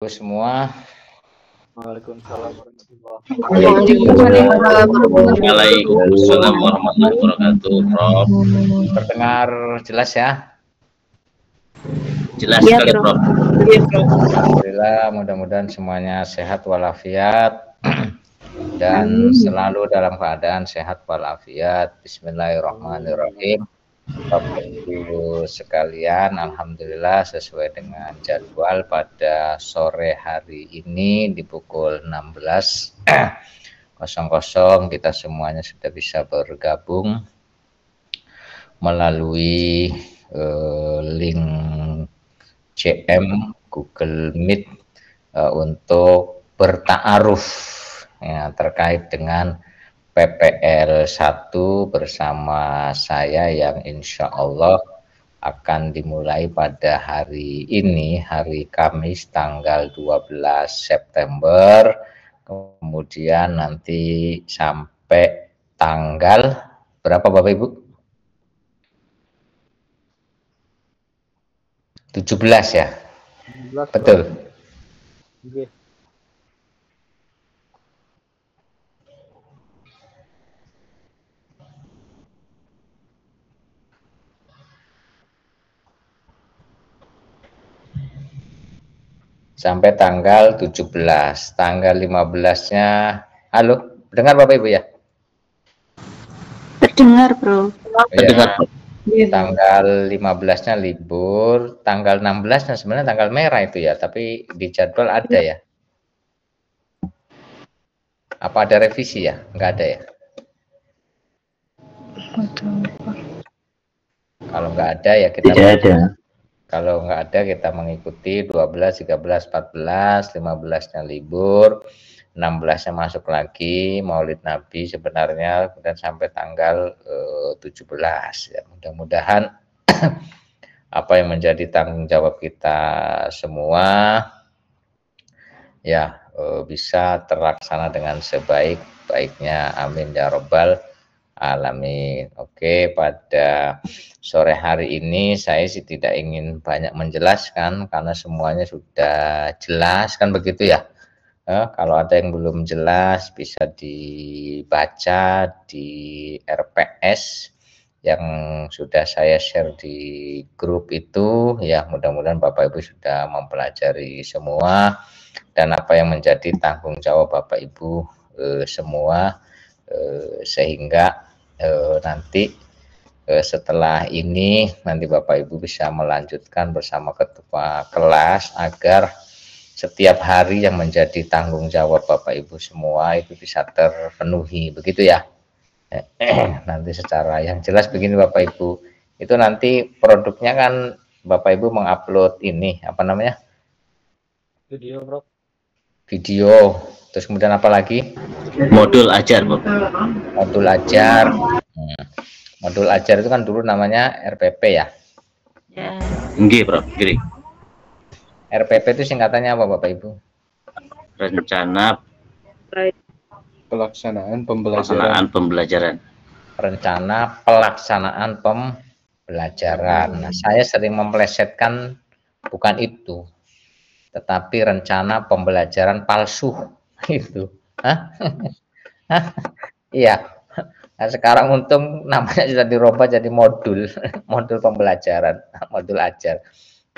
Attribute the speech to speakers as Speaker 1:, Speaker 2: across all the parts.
Speaker 1: Ibu semua.
Speaker 2: Waalaikumsalam warahmatullahi
Speaker 3: wabarakatuh. Prof.
Speaker 1: Terdengar jelas ya?
Speaker 3: Jelas sekali, Prof.
Speaker 1: Alhamdulillah, mudah-mudahan semuanya sehat walafiat dan selalu dalam keadaan sehat walafiat. Bismillahirrahmanirrahim. Bapak Ibu sekalian, alhamdulillah sesuai dengan jadwal pada sore hari ini di pukul 16.00 kita semuanya sudah bisa bergabung melalui link CM Google Meet untuk bertaaruf ya, terkait dengan PPL 1 bersama saya yang insya Allah akan dimulai pada hari ini, hari Kamis tanggal 12 September, kemudian nanti sampai tanggal berapa Bapak Ibu? 17 ya? 17, betul.
Speaker 2: Okay.
Speaker 1: Sampai tanggal 17, tanggal 15-nya, halo, dengar Bapak Ibu ya?
Speaker 4: Terdengar, Bro.
Speaker 1: Ya, tanggal 15-nya libur, tanggal 16-nya sebenarnya tanggal merah itu ya, tapi di jadwal ada ya? Apa ada revisi ya? Enggak ada ya? Kalau enggak ada ya kita
Speaker 3: tidak ada.
Speaker 1: Kalau nggak ada kita mengikuti 12, 13, 14, 15-nya libur, 16-nya masuk lagi Maulid Nabi sebenarnya dan sampai tanggal 17 ya. Mudah-mudahan apa yang menjadi tanggung jawab kita semua ya bisa terlaksana dengan sebaik-baiknya. Amin ya robbal alamin. Oke, pada sore hari ini saya sih tidak ingin banyak menjelaskan karena semuanya sudah jelas kan begitu ya. Kalau ada yang belum jelas bisa dibaca di RPS yang sudah saya share di grup itu ya, mudah-mudahan Bapak Ibu sudah mempelajari semua dan apa yang menjadi tanggung jawab Bapak Ibu semua sehingga nanti setelah ini nanti Bapak Ibu bisa melanjutkan bersama ketua kelas agar setiap hari yang menjadi tanggung jawab Bapak Ibu semua itu bisa terpenuhi begitu ya. Nanti secara yang jelas begini Bapak Ibu, itu nanti produknya kan Bapak Ibu mengupload ini apa namanya?
Speaker 2: Video, Bro.
Speaker 1: Video, terus kemudian apa lagi?
Speaker 3: Modul ajar, Bro.
Speaker 1: Modul ajar. Modul ajar itu kan dulu namanya RPP ya?
Speaker 4: Ya.
Speaker 3: Nggih, Bro. Nggih.
Speaker 1: RPP itu singkatannya apa Bapak Ibu?
Speaker 3: Rencana
Speaker 2: pelaksanaan pembelajaran.
Speaker 1: Rencana pelaksanaan pembelajaran. Nah, saya sering memplesetkan bukan itu, tetapi rencana pembelajaran palsu itu. Iya. Nah, sekarang untung namanya sudah dirubah jadi modul pembelajaran, modul ajar.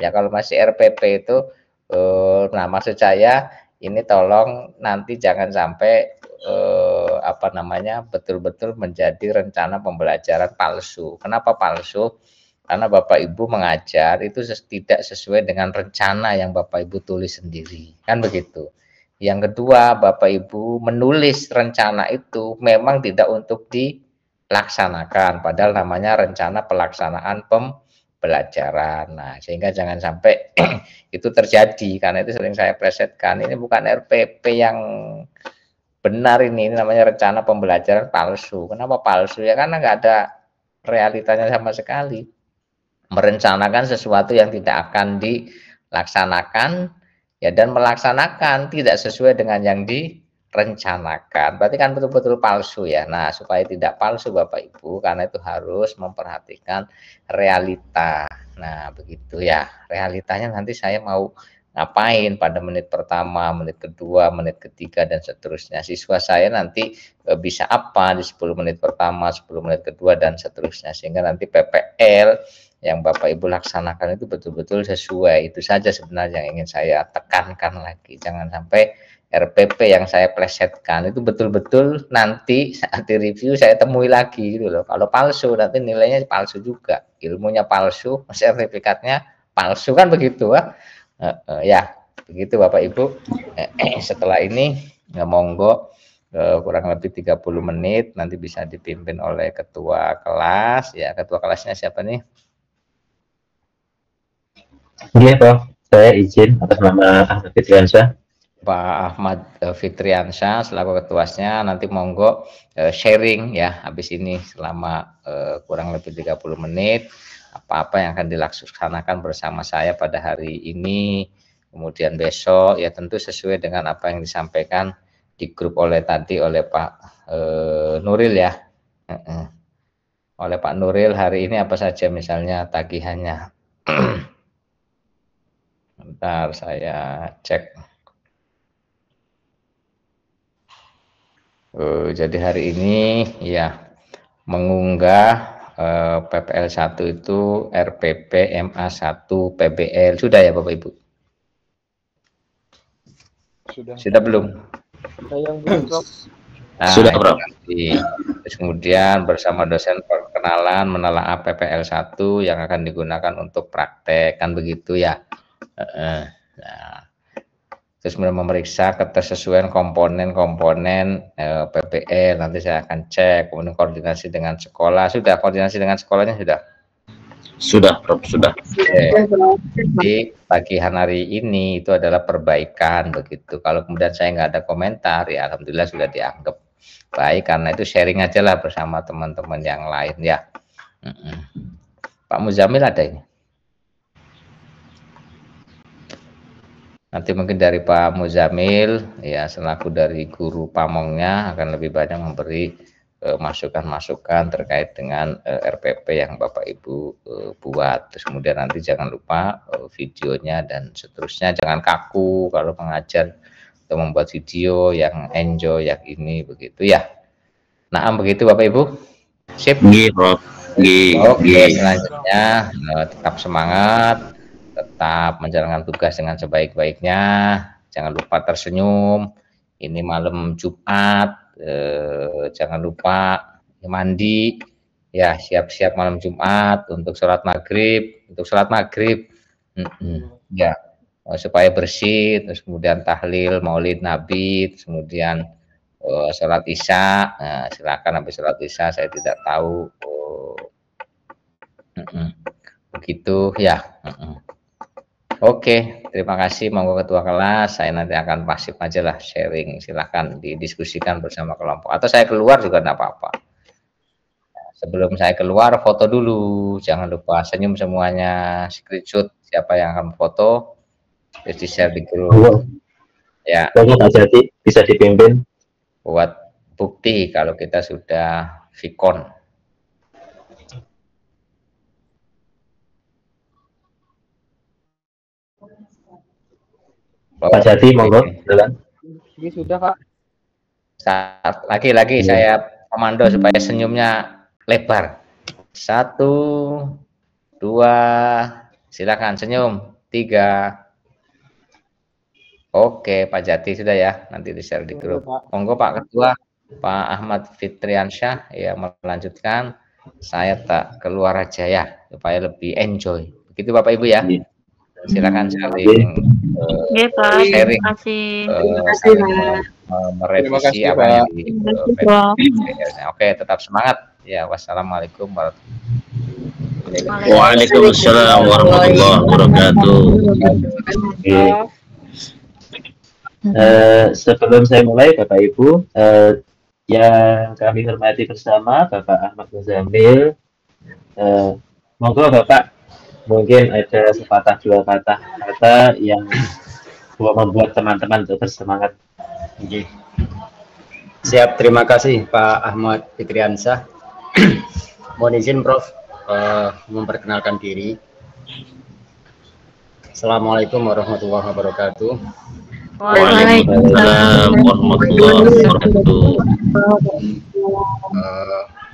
Speaker 1: Ya kalau masih RPP itu, nah maksud saya ini tolong nanti jangan sampai apa namanya betul-betul menjadi rencana pembelajaran palsu. Kenapa palsu? Karena Bapak Ibu mengajar itu tidak sesuai dengan rencana yang Bapak Ibu tulis sendiri, kan begitu. Yang kedua, Bapak Ibu menulis rencana itu memang tidak untuk dilaksanakan, padahal namanya rencana pelaksanaan pembelajaran. Nah, sehingga jangan sampai itu terjadi, karena itu sering saya presetkan, ini bukan RPP yang benar ini namanya rencana pembelajaran palsu. Kenapa palsu? Ya karena nggak ada realitanya sama sekali. Merencanakan sesuatu yang tidak akan dilaksanakan, ya dan melaksanakan tidak sesuai dengan yang direncanakan. Berarti kan betul-betul palsu ya. Nah, supaya tidak palsu Bapak Ibu, karena itu harus memperhatikan realita. Nah, begitu ya. Realitanya nanti saya mau ngapain pada menit pertama, menit kedua, menit ketiga, dan seterusnya. Siswa saya nanti bisa apa di 10 menit pertama, 10 menit kedua, dan seterusnya. Sehingga nanti PPL yang Bapak Ibu laksanakan itu betul-betul sesuai. Itu saja sebenarnya yang ingin saya tekankan lagi. Jangan sampai RPP yang saya plesetkan itu betul-betul nanti saat di review saya temui lagi gitu loh. Kalau palsu nanti nilainya palsu juga. Ilmunya palsu, sertifikatnya palsu, kan begitu ya. Begitu Bapak Ibu. Setelah ini monggo kurang lebih 30 menit nanti bisa dipimpin oleh ketua kelas ya. Ketua kelasnya siapa nih?
Speaker 4: Iya, Prof. Saya izin atas nama Ahmad Fitriansyah.
Speaker 1: Pak Ahmad Fitriansyah selaku ketuasnya, nanti monggo sharing ya habis ini selama kurang lebih 30 menit apa-apa yang akan dilaksanakan bersama saya pada hari ini, kemudian besok ya tentu sesuai dengan apa yang disampaikan di grup oleh Pak Nuril ya. Oleh Pak Nuril hari ini apa saja misalnya tagihannya. Bentar saya cek. Jadi hari ini ya mengunggah PPL 1 itu RPP MA1 PBL sudah ya Bapak Ibu? Sudah belum? Nah,
Speaker 3: sudah Prof.
Speaker 1: Terus kemudian bersama dosen perkenalan menelaah PPL 1 yang akan digunakan untuk praktek, kan begitu ya. Nah, terus memeriksa ketersesuaian komponen-komponen PPL, nanti saya akan cek, kemudian koordinasi dengan sekolah. Sudah koordinasi dengan sekolahnya sudah?
Speaker 3: Sudah Prof, sudah.
Speaker 1: Jadi tagihan hari ini itu adalah perbaikan begitu. Kalau kemudian saya nggak ada komentar ya alhamdulillah sudah dianggap baik, karena itu sharing aja lah bersama teman-teman yang lain ya. Pak Muzamil ada ini? Nanti mungkin dari Pak Muzamil ya selaku dari guru pamongnya akan lebih banyak memberi masukan-masukan terkait dengan RPP yang Bapak Ibu buat. Terus kemudian nanti jangan lupa videonya dan seterusnya, jangan kaku kalau mengajar atau membuat video, yang enjoy, yang ini begitu ya. Nah begitu Bapak Ibu. Sip. Oke, selanjutnya tetap semangat, tetap menjalankan tugas dengan sebaik-baiknya, jangan lupa tersenyum. Ini malam Jumat, jangan lupa mandi ya, siap-siap malam Jumat untuk sholat maghrib, ya supaya bersih. Terus kemudian tahlil maulid Nabi, terus kemudian sholat isya. Nah, silakan habis sholat isya, saya tidak tahu begitu ya. Oke, terima kasih. Monggo ketua kelas, saya nanti akan pasif aja lah sharing. Silahkan didiskusikan bersama kelompok. Atau saya keluar juga tidak apa-apa. Sebelum saya keluar, foto dulu. Jangan lupa senyum semuanya. Screenshot siapa yang akan foto, terus di-share di grup. Ya.
Speaker 4: Pak Jati bisa dipimpin.
Speaker 1: Buat bukti kalau kita sudah Vicon.
Speaker 4: Pak Jati, monggo, jalan.
Speaker 2: Ini sudah Kak.
Speaker 1: Lagi-lagi saya komando supaya senyumnya lebar. 1, 2, silakan senyum. 3. Oke, Pak Jati sudah ya, nanti di-share di grup. Monggo Pak Ketua, Pak Ahmad Fitriansyah ya melanjutkan. Saya tak keluar aja ya, supaya lebih enjoy. Begitu Bapak Ibu ya. Silakan saling sharing, merevisi apa yang di Oke, tetap semangat ya. Wassalamualaikum warahmatullahi wabarakatuh.
Speaker 3: Waalaikumsalam warahmatullahi wabarakatuh.
Speaker 4: Sebelum saya mulai Bapak Ibu, yang kami hormati bersama Bapak Ahmad Muzamil, monggo Bapak mungkin ada sepatah dua patah kata yang membuat teman-teman untuk bersemangat.
Speaker 5: Siap, terima kasih Pak Ahmad Fitriansyah. Mohon izin Prof memperkenalkan diri. Assalamualaikum warahmatullahi wabarakatuh.
Speaker 3: Waalaikumsalam warahmatullahi wabarakatuh.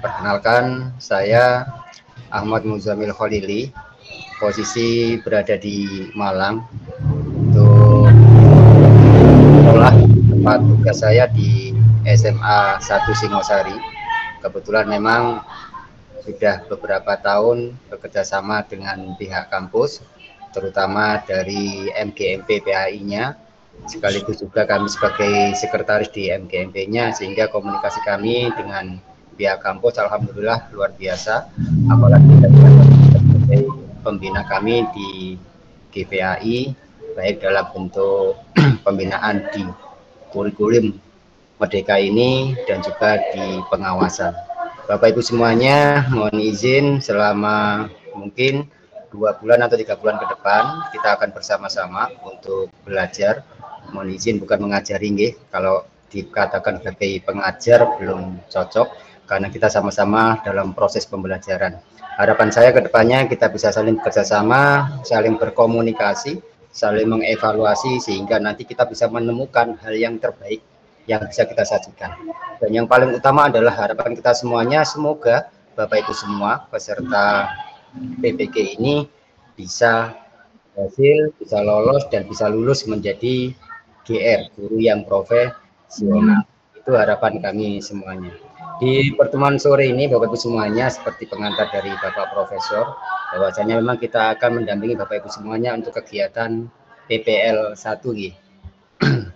Speaker 5: Perkenalkan, saya Ahmad Muzamil Khalili, posisi berada di Malang untuk sekolah. Tempat tugas saya di SMA 1 Singosari. Kebetulan memang sudah beberapa tahun bekerjasama dengan pihak kampus, terutama dari MGMP PAI-nya, sekaligus juga kami sebagai sekretaris di MGMP-nya, sehingga komunikasi kami dengan pihak kampus alhamdulillah luar biasa. Apalagi sebagai pembina kami di GPAI, baik dalam bentuk pembinaan di kurikulum Merdeka ini dan juga di pengawasan. Bapak Ibu semuanya, mohon izin selama mungkin 2 bulan atau 3 bulan ke depan kita akan bersama-sama untuk belajar. Mohon izin bukan mengajari nggih, kalau dikatakan sebagai pengajar belum cocok karena kita sama-sama dalam proses pembelajaran. Harapan saya ke depannya kita bisa saling bekerjasama, saling berkomunikasi, saling mengevaluasi sehingga nanti kita bisa menemukan hal yang terbaik yang bisa kita sajikan. Dan yang paling utama adalah harapan kita semuanya, semoga Bapak Ibu semua peserta PPG ini bisa berhasil, bisa lolos dan bisa lulus menjadi GR, guru yang profesional. Itu harapan kami semuanya. Di pertemuan sore ini Bapak Ibu semuanya, seperti pengantar dari Bapak Profesor, bahwasanya memang kita akan mendampingi Bapak Ibu semuanya untuk kegiatan PPL 1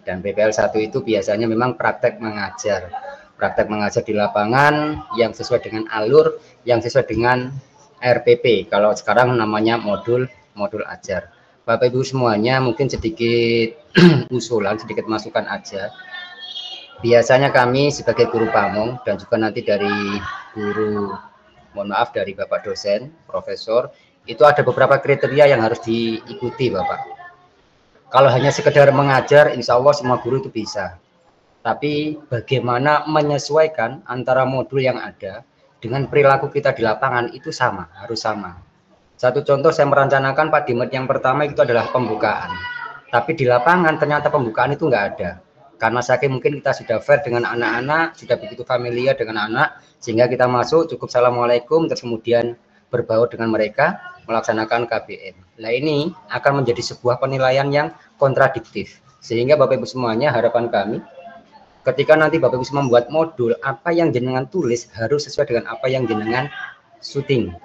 Speaker 5: dan PPL 1 itu biasanya memang praktek mengajar di lapangan yang sesuai dengan alur, yang sesuai dengan RPP, kalau sekarang namanya modul ajar. Bapak Ibu semuanya, mungkin sedikit usulan, sedikit masukan aja. Biasanya kami sebagai guru pamong dan juga nanti dari guru, mohon maaf, dari Bapak dosen, profesor, itu ada beberapa kriteria yang harus diikuti Bapak. Kalau hanya sekedar mengajar, insya Allah semua guru itu bisa. Tapi bagaimana menyesuaikan antara modul yang ada dengan perilaku kita di lapangan itu sama, harus sama. Satu contoh, saya merencanakan Pak Dimet yang pertama itu adalah pembukaan. Tapi di lapangan ternyata pembukaan itu nggak ada. Karena saking mungkin kita sudah fair dengan anak-anak, sudah begitu familiar dengan anak, sehingga kita masuk cukup assalamualaikum, terus kemudian berbaur dengan mereka, melaksanakan KBM. Nah ini akan menjadi sebuah penilaian yang kontradiktif. Sehingga Bapak Ibu semuanya, harapan kami, ketika nanti Bapak Ibu semua membuat modul, apa yang jenengan tulis harus sesuai dengan apa yang jenengan syuting.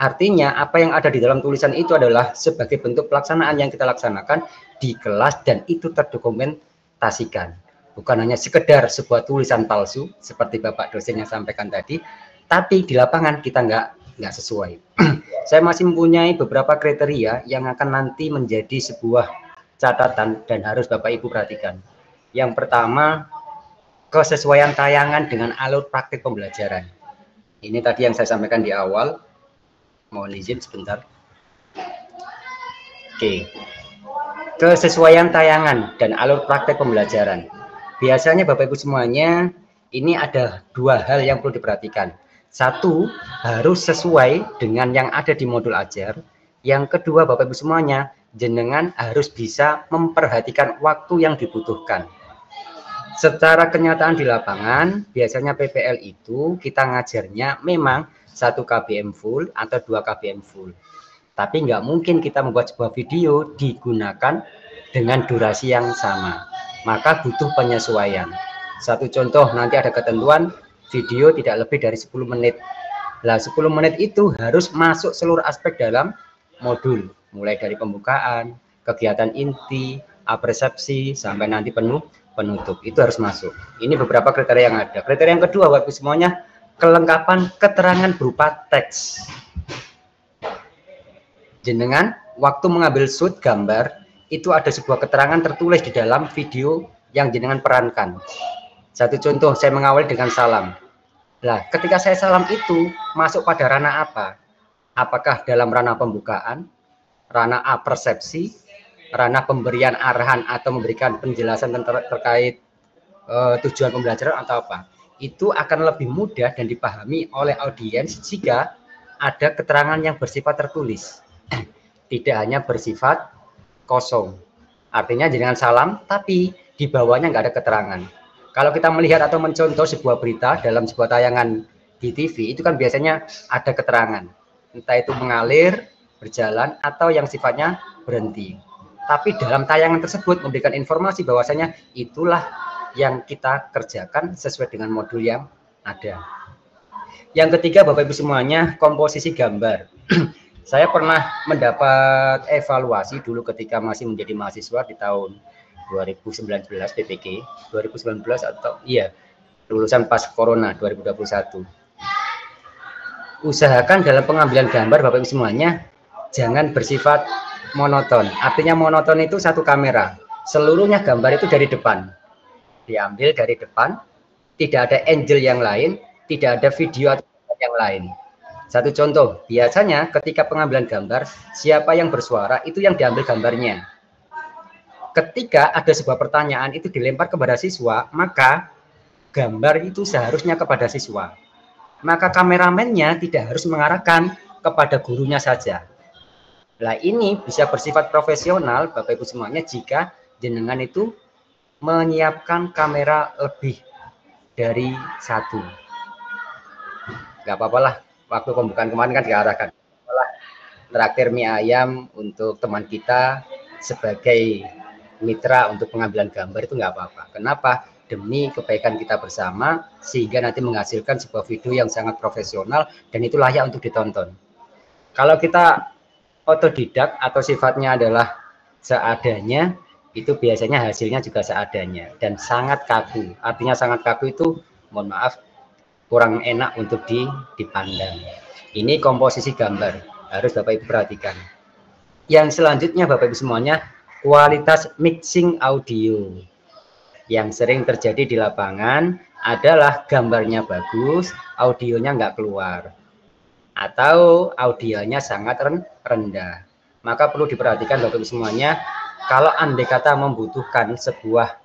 Speaker 5: Artinya apa yang ada di dalam tulisan itu adalah sebagai bentuk pelaksanaan yang kita laksanakan di kelas dan itu terdokumentasikan. Bukan hanya sekedar sebuah tulisan palsu seperti Bapak dosen yang sampaikan tadi, tapi di lapangan kita nggak sesuai. Saya masih mempunyai beberapa kriteria yang akan nanti menjadi sebuah catatan dan harus Bapak Ibu perhatikan. Yang pertama, kesesuaian tayangan dengan alur praktik pembelajaran. Ini tadi yang saya sampaikan di awal. Mohon izin sebentar. Oke. Kesesuaian tayangan dan alur praktik pembelajaran. Biasanya Bapak Ibu semuanya, ini ada 2 hal yang perlu diperhatikan. 1, harus sesuai dengan yang ada di modul ajar. Yang kedua, Bapak Ibu semuanya, jenengan harus bisa memperhatikan waktu yang dibutuhkan. Secara kenyataan di lapangan, biasanya PPL itu kita ngajarnya memang 1 KBM full atau 2 KBM full. Tapi nggak mungkin kita membuat sebuah video digunakan dengan durasi yang sama. Maka butuh penyesuaian. Satu contoh, nanti ada ketentuan video tidak lebih dari 10 menit. Nah, 10 menit itu harus masuk seluruh aspek dalam modul. Mulai dari pembukaan, kegiatan inti, apresepsi, sampai nanti penutup. Itu harus masuk. Ini beberapa kriteria yang ada. Kriteria yang kedua, Bapak semuanya, kelengkapan keterangan berupa teks. Jenengan, waktu mengambil shoot gambar, itu ada sebuah keterangan tertulis di dalam video yang jenengan perankan. Satu contoh, saya mengawali dengan salam. Nah, ketika saya salam itu masuk pada ranah apa? Apakah dalam ranah pembukaan, ranah apersepsi, ranah pemberian arahan atau memberikan penjelasan terkait tujuan pembelajaran atau apa? Itu akan lebih mudah dan dipahami oleh audiens jika ada keterangan yang bersifat tertulis. Tidak hanya bersifat kosong. Artinya jenengan salam, tapi di bawahnya nggak ada keterangan. Kalau kita melihat atau mencontoh sebuah berita dalam sebuah tayangan di TV, itu kan biasanya ada keterangan. Entah itu mengalir, berjalan, atau yang sifatnya berhenti. Tapi dalam tayangan tersebut memberikan informasi bahwasanya itulah yang kita kerjakan sesuai dengan modul yang ada. Yang ketiga, Bapak Ibu semuanya, komposisi gambar. Saya pernah mendapat evaluasi dulu ketika masih menjadi mahasiswa di tahun 2019 PPG, 2019 atau iya, lulusan pas Corona 2021. Usahakan dalam pengambilan gambar Bapak Ibu semuanya jangan bersifat monoton. Artinya monoton itu satu kamera. Seluruhnya gambar itu dari depan. Diambil dari depan, tidak ada angle yang lain, tidak ada video atau yang lain. Satu contoh, biasanya ketika pengambilan gambar, siapa yang bersuara itu yang diambil gambarnya. Ketika ada sebuah pertanyaan itu dilempar kepada siswa, maka gambar itu seharusnya kepada siswa. Maka kameramennya tidak harus mengarahkan kepada gurunya saja. Nah, ini bisa bersifat profesional Bapak Ibu semuanya jika jenengan itu menyiapkan kamera lebih dari satu. Gak apa-apa lah, waktu pembukaan kemarin kan diarahkan. Traktir mie ayam untuk teman kita sebagai mitra untuk pengambilan gambar itu nggak apa-apa. Kenapa? Demi kebaikan kita bersama, sehingga nanti menghasilkan sebuah video yang sangat profesional dan itu layak untuk ditonton. Kalau kita otodidak atau sifatnya adalah seadanya, itu biasanya hasilnya juga seadanya dan sangat kaku. Artinya sangat kaku itu, mohon maaf, kurang enak untuk dipandang. Ini komposisi gambar, harus Bapak Ibu perhatikan. Yang selanjutnya Bapak Ibu semuanya, kualitas mixing audio. Yang sering terjadi di lapangan adalah gambarnya bagus, audionya nggak keluar. Atau audionya sangat rendah. Maka perlu diperhatikan Bapak Ibu semuanya, kalau andai kata membutuhkan sebuah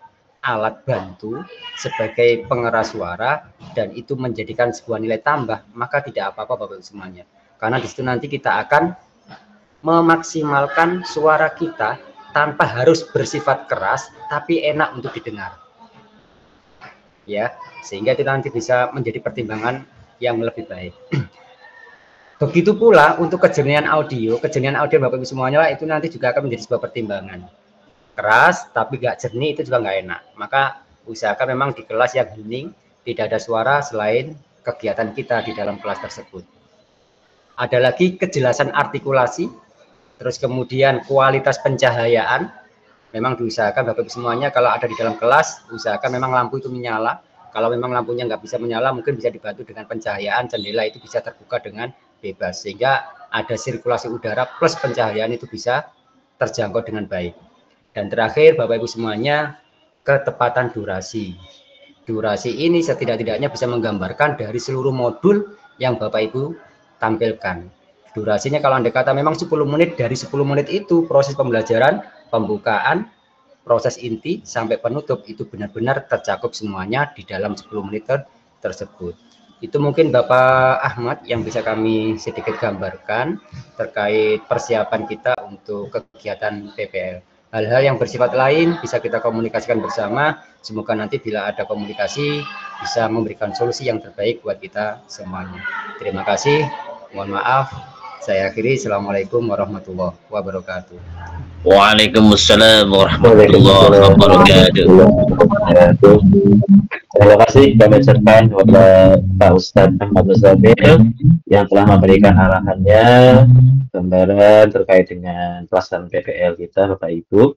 Speaker 5: alat bantu sebagai pengeras suara dan itu menjadikan sebuah nilai tambah, maka tidak apa-apa Bapak Ibu semuanya. Karena di situ nanti kita akan memaksimalkan suara kita tanpa harus bersifat keras, tapi enak untuk didengar. Ya, sehingga itu nanti bisa menjadi pertimbangan yang lebih baik. Begitu pula untuk kejernihan audio Bapak Ibu semuanya itu nanti juga akan menjadi sebuah pertimbangan. Keras tapi gak jernih itu juga nggak enak. Maka usahakan memang di kelas yang hening, tidak ada suara selain kegiatan kita di dalam kelas tersebut. Ada lagi kejelasan artikulasi, terus kemudian kualitas pencahayaan. Memang diusahakan Bapak Ibu semuanya kalau ada di dalam kelas, usahakan memang lampu itu menyala. Kalau memang lampunya nggak bisa menyala, mungkin bisa dibantu dengan pencahayaan, jendela itu bisa terbuka dengan bebas, sehingga ada sirkulasi udara plus pencahayaan itu bisa terjangkau dengan baik. Dan terakhir Bapak Ibu semuanya, ketepatan durasi. Durasi ini setidak-tidaknya bisa menggambarkan dari seluruh modul yang Bapak Ibu tampilkan. Durasinya kalau Anda kata memang 10 menit, dari 10 menit itu proses pembelajaran, pembukaan, proses inti sampai penutup itu benar-benar tercakup semuanya di dalam 10 menit tersebut. Itu mungkin Bapak Ahmad yang bisa kami sedikit gambarkan terkait persiapan kita untuk kegiatan PPL. Hal-hal yang bersifat lain bisa kita komunikasikan bersama. Semoga nanti bila ada komunikasi bisa memberikan solusi yang terbaik buat kita semuanya. Terima kasih. Mohon maaf. Saya akhiri. Assalamualaikum warahmatullahi wabarakatuh.
Speaker 3: Waalaikumsalam warahmatullahi wabarakatuh.
Speaker 4: Terima kasih kami ucapkan kepada Pak Ustadz Ahmad Muzamil yang telah memberikan arahannya, gambaran terkait dengan pelaksanaan PPL kita, Bapak Ibu.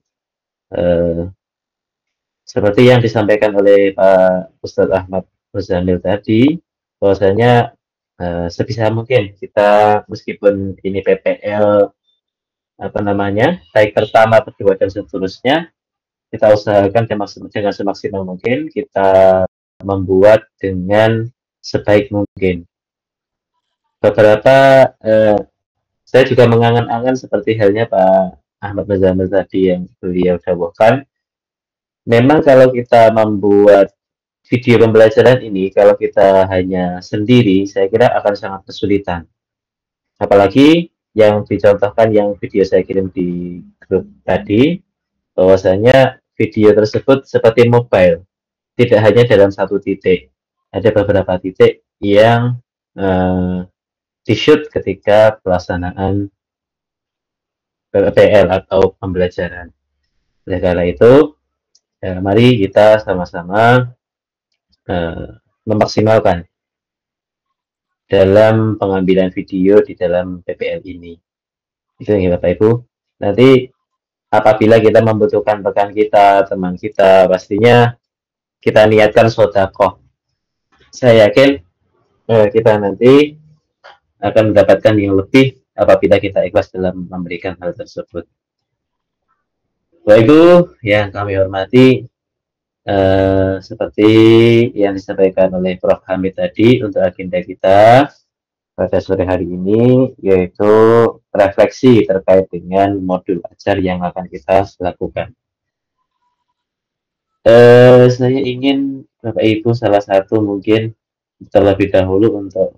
Speaker 4: Seperti yang disampaikan oleh Pak Ustadz Ahmad Muzamil tadi, bahwasanya sebisa mungkin kita meskipun ini PPL baik pertama, kedua dan seterusnya, kita usahakan dengan semaksimal mungkin kita membuat dengan sebaik mungkin. Beberapa saya juga mengangan-angan seperti halnya Pak Ahmad Muzamil tadi yang beliau dawuhkan. Memang kalau kita membuat video pembelajaran ini, kalau kita hanya sendiri, saya kira akan sangat kesulitan. Apalagi yang dicontohkan yang video saya kirim di grup tadi, bahwasanya video tersebut seperti mobile, tidak hanya dalam satu titik, ada beberapa titik yang di-shoot ketika pelaksanaan PPL atau pembelajaran. Oleh karena itu, mari kita sama-sama memaksimalkan dalam pengambilan video di dalam PPL ini. Itu ya Bapak Ibu. Nanti apabila kita membutuhkan rekan kita, teman kita, pastinya kita niatkan sedekah. Saya yakin kita nanti akan mendapatkan yang lebih apabila kita ikhlas dalam memberikan hal tersebut. Bapak Ibu yang kami hormati, seperti yang disampaikan oleh Prof. Hamid tadi untuk agenda kita pada sore hari ini, yaitu refleksi terkait dengan modul ajar yang akan kita lakukan. Saya ingin Bapak Ibu salah satu mungkin terlebih dahulu untuk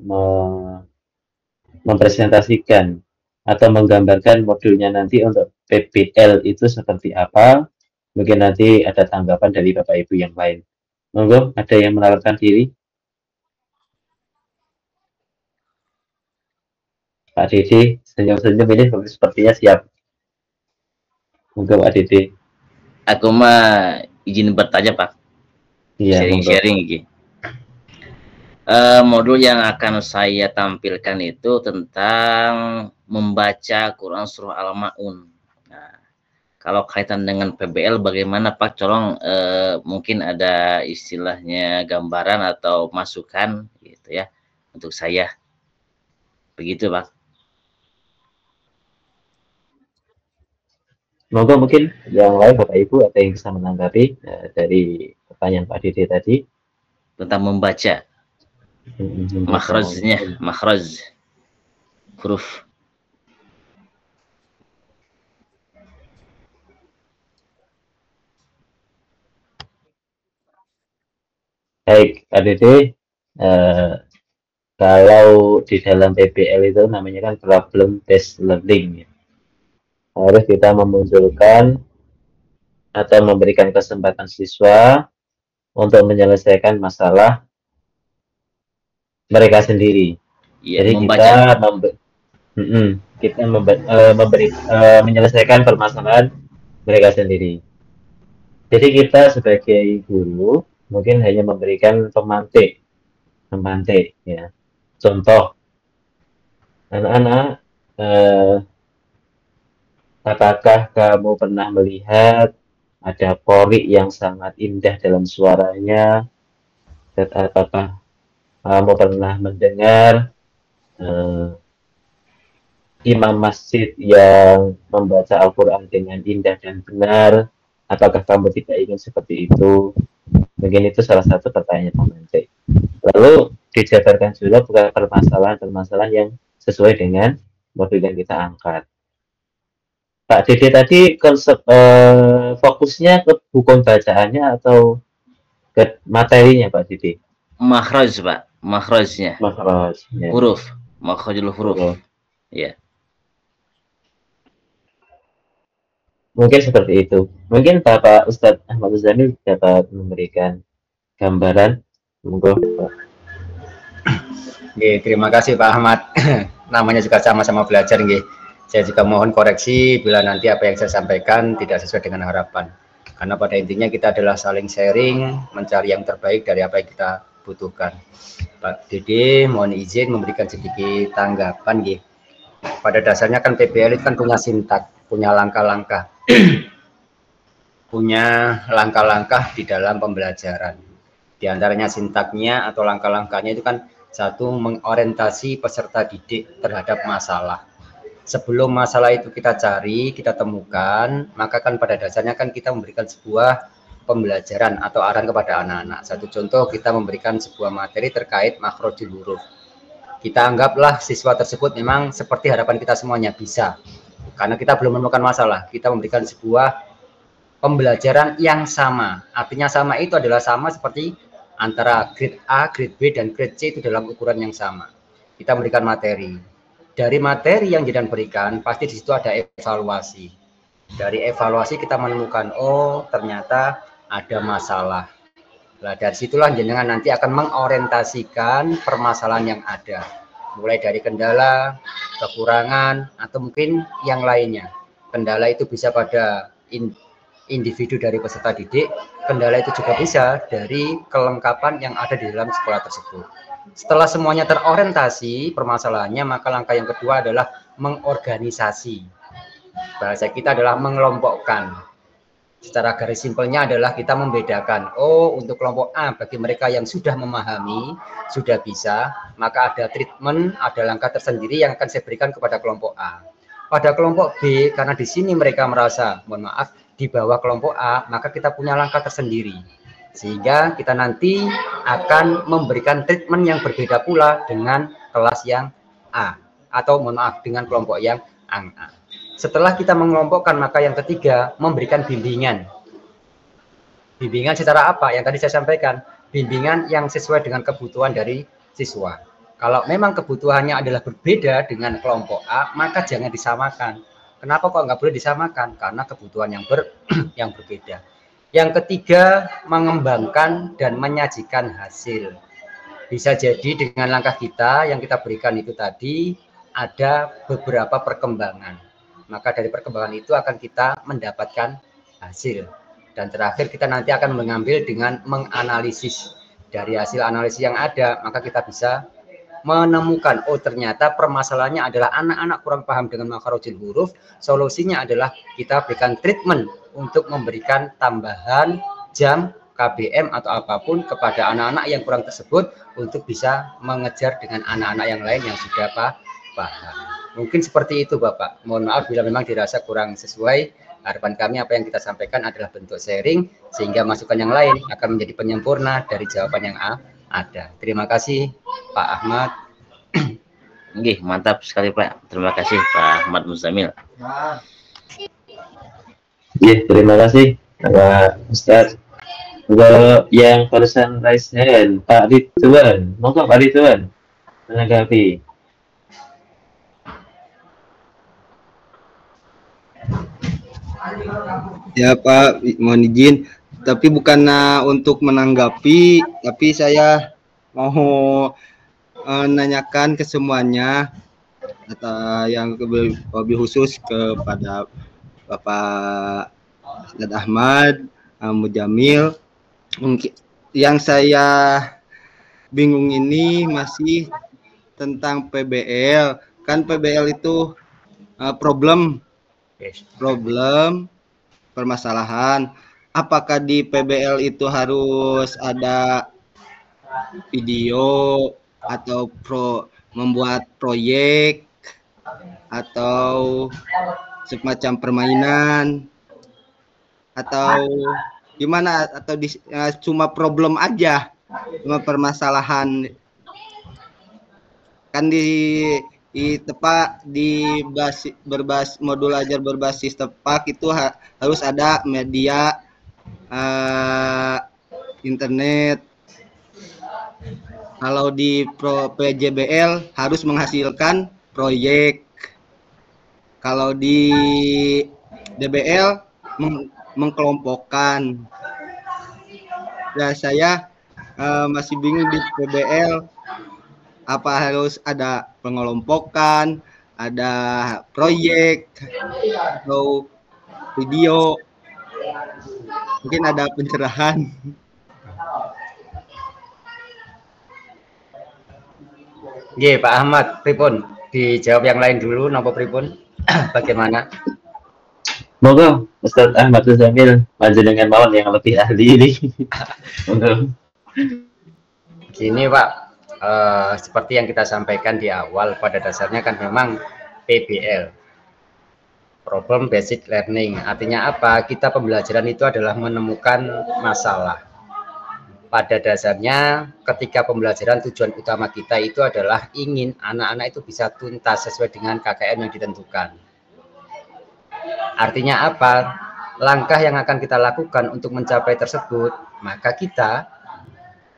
Speaker 4: mempresentasikan atau menggambarkan modulnya nanti untuk PPL itu seperti apa. Mungkin nanti ada tanggapan dari Bapak Ibu yang lain. Monggo, ada yang menawarkan diri? Pak Dede, senyum-senyum ini sepertinya siap. Monggo Pak Dede.
Speaker 3: Aku mah izin bertanya Pak.
Speaker 4: Iya,
Speaker 3: sharing-sharing iki. Modul yang akan saya tampilkan itu tentang membaca Quran Surah Al-Ma'un. Nah, kalau kaitan dengan PBL bagaimana Pak? Tolong mungkin ada istilahnya gambaran atau masukan gitu ya untuk saya. Begitu Pak.
Speaker 4: Monggo mungkin yang lain Bapak Ibu ada yang bisa menanggapi dari pertanyaan Pak Dede tadi
Speaker 3: tentang membaca makhrajnya, makhraj huruf.
Speaker 4: Baik, Pak Dede, kalau di dalam PBL itu namanya kan problem based learning, ya. Harus kita memunculkan atau memberikan kesempatan siswa untuk menyelesaikan masalah mereka sendiri.
Speaker 3: Ya,
Speaker 4: jadi
Speaker 3: membaca.
Speaker 4: kita menyelesaikan permasalahan mereka sendiri. Jadi kita sebagai guru mungkin hanya memberikan pemantik ya. Contoh, anak-anak, apakah kamu pernah melihat ada qori yang sangat indah dalam suaranya? Apakah kamu pernah mendengar imam masjid yang membaca Al-Quran dengan indah dan benar? Apakah kamu tidak ingin seperti itu? Mungkin itu salah satu pertanyaan pemantik. Lalu dijabarkan juga bukan permasalahan-permasalahan yang sesuai dengan modul yang kita angkat. Pak Dede tadi konsep fokusnya ke buku bacaannya atau ke materinya Pak Dede?
Speaker 3: Makhraj Pak, makhrajnya.
Speaker 4: Makhraj. Ya.
Speaker 3: Huruf, makhrajul huruf.
Speaker 4: Oh.
Speaker 3: Ya.
Speaker 4: Mungkin seperti itu. Mungkin Bapak Ustadz Ahmad Muzamil dapat memberikan gambaran. Monggo.
Speaker 5: Oke, terima kasih Pak Ahmad. Namanya juga sama-sama belajar, nggih. Saya juga mohon koreksi bila nanti apa yang saya sampaikan tidak sesuai dengan harapan. Karena pada intinya kita adalah saling sharing, mencari yang terbaik dari apa yang kita butuhkan. Pak Dede, mohon izin memberikan sedikit tanggapan, nggih. Pada dasarnya kan PBL itu kan punya sintak, punya langkah-langkah. Punya langkah-langkah di dalam pembelajaran. Di antaranya sintaknya atau langkah-langkahnya itu kan satu, mengorientasi peserta didik terhadap masalah. Sebelum masalah itu kita cari, kita temukan, maka kan pada dasarnya kan kita memberikan sebuah pembelajaran atau arahan kepada anak-anak. Satu contoh, kita memberikan sebuah materi terkait makhrajul huruf. Kita anggaplah siswa tersebut memang seperti harapan kita semuanya bisa. Karena kita belum menemukan masalah, kita memberikan sebuah pembelajaran yang sama. Artinya sama itu adalah sama seperti antara grade A, grade B, dan grade C itu dalam ukuran yang sama. Kita memberikan materi. Dari materi yang kita berikan, pasti di situ ada evaluasi. Dari evaluasi kita menemukan, oh ternyata ada masalah. Nah, dari situlah jenengan nanti akan mengorientasikan permasalahan yang ada, mulai dari kendala, kekurangan, atau mungkin yang lainnya. Kendala itu bisa pada individu dari peserta didik, kendala itu juga bisa dari kelengkapan yang ada di dalam sekolah tersebut. Setelah semuanya terorientasi permasalahannya, maka langkah yang kedua adalah mengorganisasi. Bahasa kita adalah mengelompokkan. Secara garis simpelnya adalah kita membedakan, oh untuk kelompok A bagi mereka yang sudah memahami, sudah bisa, maka ada treatment, ada langkah tersendiri yang akan saya berikan kepada kelompok A. Pada kelompok B, karena di sini mereka merasa, mohon maaf, di bawah kelompok A, maka kita punya langkah tersendiri. Sehingga kita nanti akan memberikan treatment yang berbeda pula dengan kelas yang A, atau mohon maaf, dengan kelompok yang A. Setelah kita mengelompokkan, maka yang ketiga, memberikan bimbingan. Bimbingan secara apa? Yang tadi saya sampaikan, bimbingan yang sesuai dengan kebutuhan dari siswa. Kalau memang kebutuhannya adalah berbeda dengan kelompok A, maka jangan disamakan. Kenapa kok nggak boleh disamakan? Karena kebutuhan yang berbeda. Yang ketiga, mengembangkan dan menyajikan hasil. Bisa jadi dengan langkah kita yang kita berikan itu tadi, ada beberapa perkembangan. Maka dari perkembangan itu akan kita mendapatkan hasil. Dan terakhir kita nanti akan mengambil dengan menganalisis. Dari hasil analisis yang ada, maka kita bisa menemukan, oh ternyata permasalahannya adalah anak-anak kurang paham dengan makharojul huruf. Solusinya adalah kita berikan treatment untuk memberikan tambahan jam KBM atau apapun kepada anak-anak yang kurang tersebut untuk bisa mengejar dengan anak-anak yang lain yang sudah paham. Mungkin seperti itu Bapak. Mohon maaf bila memang dirasa kurang sesuai. Harapan kami apa yang kita sampaikan adalah bentuk sharing sehingga masukan yang lain akan menjadi penyempurna dari jawaban yang ada. Terima kasih Pak Ahmad.
Speaker 3: Oke, mantap sekali Pak. Terima kasih Pak Ahmad Muzamil.
Speaker 4: Terima kasih Pak Ustaz. Untuk yang barusan raise hand, Pak Ridwan, monggo Pak Ridwan menanggapi.
Speaker 6: Ya Pak, mohon izin, tapi bukan untuk menanggapi, tapi saya mau menanyakan ke semuanya, atau yang lebih khusus kepada Bapak Ustadz Ahmad Muzamil. Mungkin yang saya bingung ini masih tentang PBL. Kan PBL itu problem permasalahan. Apakah di PBL itu harus ada video atau membuat proyek atau semacam permainan atau gimana, atau cuma problem aja, cuma permasalahan? Kan di tepak di berbasis modul ajar berbasis tepak itu harus ada media internet. Kalau di PJBL harus menghasilkan proyek. Kalau di DBL mengkelompokkan. Ya saya masih bingung di PBL. Apa harus ada pengelompokan, ada proyek, atau video? Mungkin ada pencerahan.
Speaker 5: Oke, Pak Ahmad, pripun? Dijawab yang lain dulu, nopo pripun? Bagaimana?
Speaker 4: Monggo Ustadz Ahmad Muzamil, panjenengan mawon yang lebih ahli ini.
Speaker 5: Gini Pak. Seperti yang kita sampaikan di awal, pada dasarnya kan memang PBL, Problem Basic Learning. Artinya apa? Kita pembelajaran itu adalah menemukan masalah. Pada dasarnya ketika pembelajaran tujuan utama kita itu adalah ingin anak-anak itu bisa tuntas sesuai dengan KKM yang ditentukan. Artinya apa? Langkah yang akan kita lakukan untuk mencapai tersebut, maka kita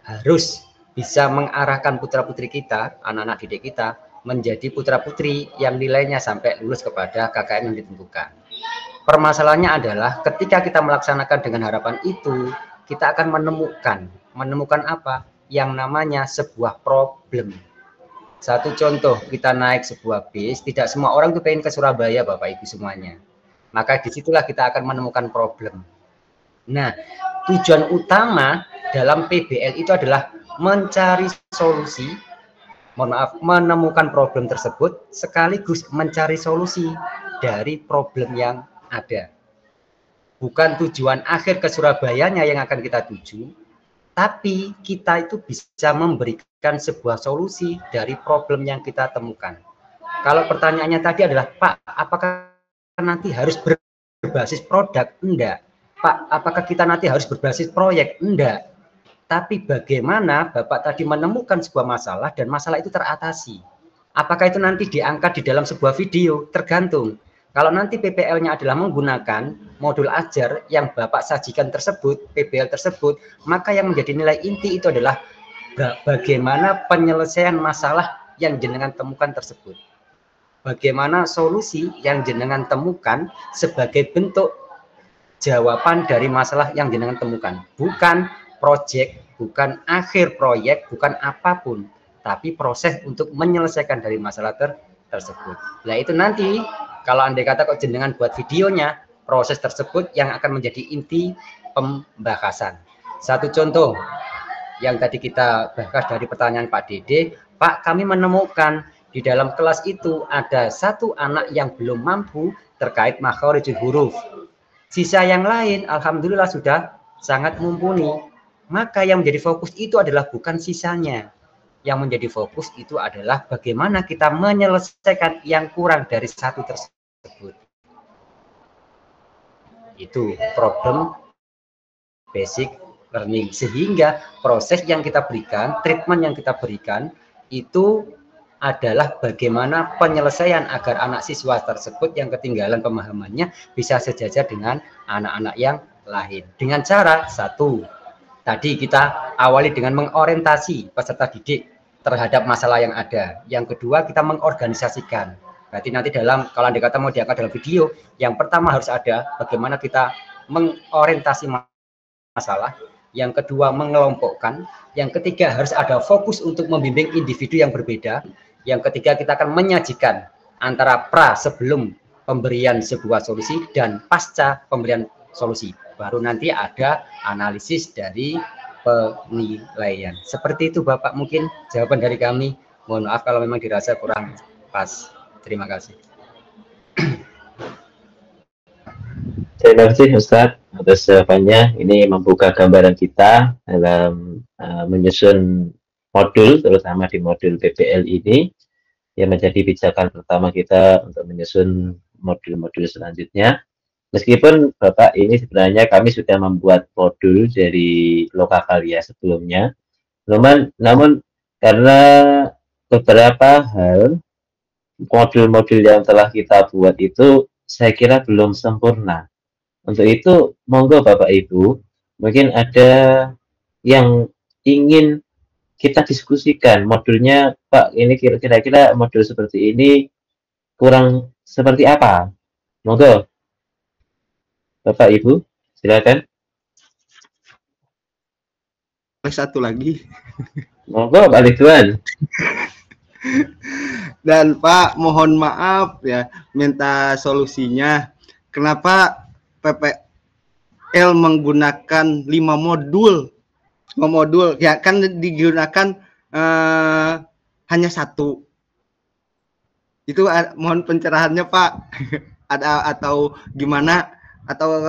Speaker 5: harus bisa mengarahkan putra-putri kita, anak-anak didik kita, menjadi putra-putri yang nilainya sampai lulus kepada KKM yang ditentukan. Permasalahannya adalah ketika kita melaksanakan dengan harapan itu, kita akan menemukan apa? Yang namanya sebuah problem. Satu contoh, kita naik sebuah bis, tidak semua orang itu pengen ke Surabaya, Bapak Ibu semuanya. Maka disitulah kita akan menemukan problem. Nah, tujuan utama dalam PBL itu adalah mencari solusi, menemukan problem tersebut, sekaligus mencari solusi dari problem yang ada. Bukan tujuan akhir ke Surabayanya yang akan kita tuju, tapi kita itu bisa memberikan sebuah solusi dari problem yang kita temukan. Kalau pertanyaannya tadi adalah, Pak, apakah nanti harus berbasis produk? Enggak. Pak, apakah kita nanti harus berbasis proyek? Enggak. Tapi bagaimana Bapak tadi menemukan sebuah masalah dan masalah itu teratasi? Apakah itu nanti diangkat di dalam sebuah video? Tergantung. Kalau nanti PPL-nya adalah menggunakan modul ajar yang Bapak sajikan tersebut, PBL tersebut, maka yang menjadi nilai inti itu adalah bagaimana penyelesaian masalah yang jenengan temukan tersebut. Bagaimana solusi yang jenengan temukan sebagai bentuk jawaban dari masalah yang jenengan temukan. Bukan proyek, bukan akhir proyek, bukan apapun, tapi proses untuk menyelesaikan dari masalah tersebut. Nah itu nanti kalau andai kata kok jenengan buat videonya, proses tersebut yang akan menjadi inti pembahasan. Satu contoh yang tadi kita bahas dari pertanyaan Pak Dede, Pak, kami menemukan di dalam kelas itu ada satu anak yang belum mampu terkait makharijul huruf. Sisa yang lain alhamdulillah sudah sangat mumpuni. Maka yang menjadi fokus itu adalah bukan sisanya. Yang menjadi fokus itu adalah bagaimana kita menyelesaikan yang kurang dari satu tersebut. Itu problem basic learning. Sehingga proses yang kita berikan, treatment yang kita berikan, itu adalah bagaimana penyelesaian agar anak siswa tersebut yang ketinggalan pemahamannya bisa sejajar dengan anak-anak yang lain. Dengan cara, satu, tadi kita awali dengan mengorientasi peserta didik terhadap masalah yang ada. Yang kedua, kita mengorganisasikan. Berarti nanti dalam, kalau Anda kata mau diangkat dalam video, yang pertama harus ada bagaimana kita mengorientasi masalah. Yang kedua, mengelompokkan. Yang ketiga, harus ada fokus untuk membimbing individu yang berbeda. Yang ketiga, kita akan menyajikan antara pra sebelum pemberian sebuah solusi dan pasca pemberian solusi. Baru nanti ada analisis dari penilaian. Seperti itu Bapak, mungkin jawaban dari kami. Mohon maaf kalau memang dirasa kurang pas. Terima kasih.
Speaker 4: Terima kasih Ustadz atas jawabannya. Ini membuka gambaran kita dalam menyusun modul, terutama di modul PBL ini, yang menjadi pijakan pertama kita untuk menyusun modul-modul selanjutnya. Meskipun Bapak ini sebenarnya kami sudah membuat modul dari Lokakarya sebelumnya, namun karena beberapa hal modul-modul yang telah kita buat itu saya kira belum sempurna. Untuk itu monggo Bapak Ibu, mungkin ada yang ingin kita diskusikan modulnya, Pak, ini kira-kira modul seperti ini kurang seperti apa? Monggo Bapak Ibu, silakan.
Speaker 6: Satu lagi.
Speaker 4: Monggo Pak Ridwan.
Speaker 6: Dan Pak, mohon maaf ya, minta solusinya. Kenapa PPL menggunakan 5 modul? 5 modul ya kan digunakan hanya 1. Itu mohon pencerahannya Pak. Ada atau gimana? Atau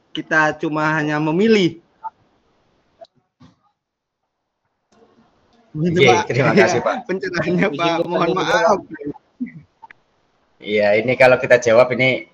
Speaker 6: kita cuma hanya memilih?
Speaker 5: Oke, terima kasih Pak.
Speaker 6: Pencerahannya Pak, mohon maaf.
Speaker 5: Iya, ini kalau kita jawab ini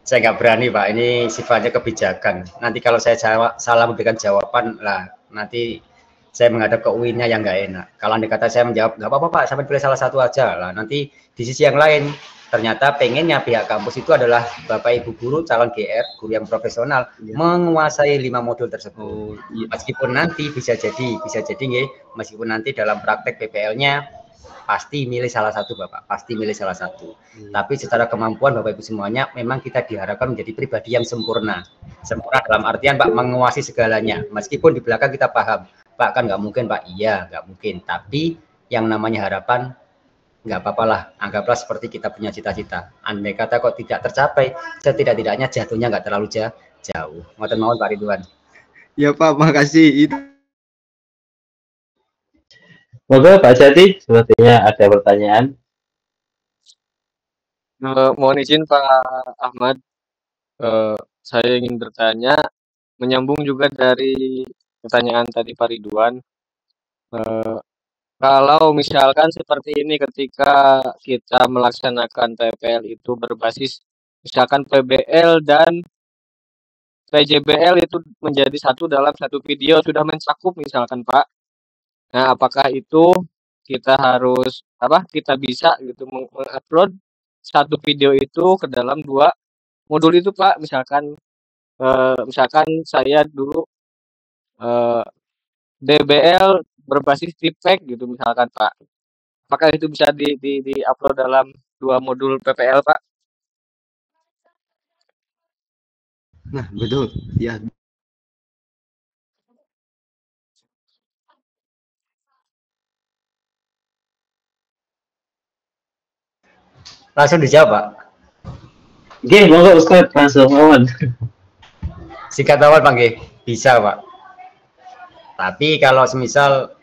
Speaker 5: saya nggak berani Pak. Ini sifatnya kebijakan. Nanti kalau saya salah memberikan jawaban lah, nanti saya menghadap ke UI-nya yang nggak enak. Kalau Anda kata saya menjawab nggak apa-apa Pak, sampai pilih salah satu aja lah. Nanti di sisi yang lain ternyata pengennya pihak kampus itu adalah Bapak Ibu guru calon GR, guru yang profesional, menguasai 5 modul tersebut. Meskipun nanti bisa jadi nggih, meskipun nanti dalam praktek PPL-nya Pasti milih salah satu Bapak, pasti milih salah satu. Tapi secara kemampuan Bapak Ibu semuanya memang kita diharapkan menjadi pribadi yang sempurna. Sempurna dalam artian Pak menguasai segalanya. Meskipun di belakang kita paham, Pak kan nggak mungkin Pak, iya nggak mungkin. Tapi yang namanya harapan nggak apa-apa lah, anggaplah seperti kita punya cita-cita. Andai kata kok tidak tercapai, setidak-tidaknya jatuhnya nggak terlalu jauh. Ngoten mawon Pak Ridwan.
Speaker 6: Ya Pak, makasih.
Speaker 4: Moga Pak Jati, sepertinya ada pertanyaan.
Speaker 2: Mohon izin Pak Ahmad, saya ingin bertanya, menyambung juga dari pertanyaan tadi Pak Ridwan. Kalau misalkan seperti ini ketika kita melaksanakan PPL itu berbasis misalkan PBL dan PJBL itu menjadi satu dalam satu video sudah mencakup misalkan Pak. Nah, apakah itu kita harus kita bisa gitu mengupload satu video itu ke dalam 2 modul itu Pak, misalkan saya dulu DBL berbasis tipek gitu misalkan Pak. Apakah itu bisa di-upload dalam 2 modul PPL Pak?
Speaker 6: Nah, betul. Ya.
Speaker 5: Langsung dijawab Pak.
Speaker 4: Oke, monggo Ustaz, langsung awan.
Speaker 5: Sikat awal Pak nggih, bisa Pak. Tapi kalau semisal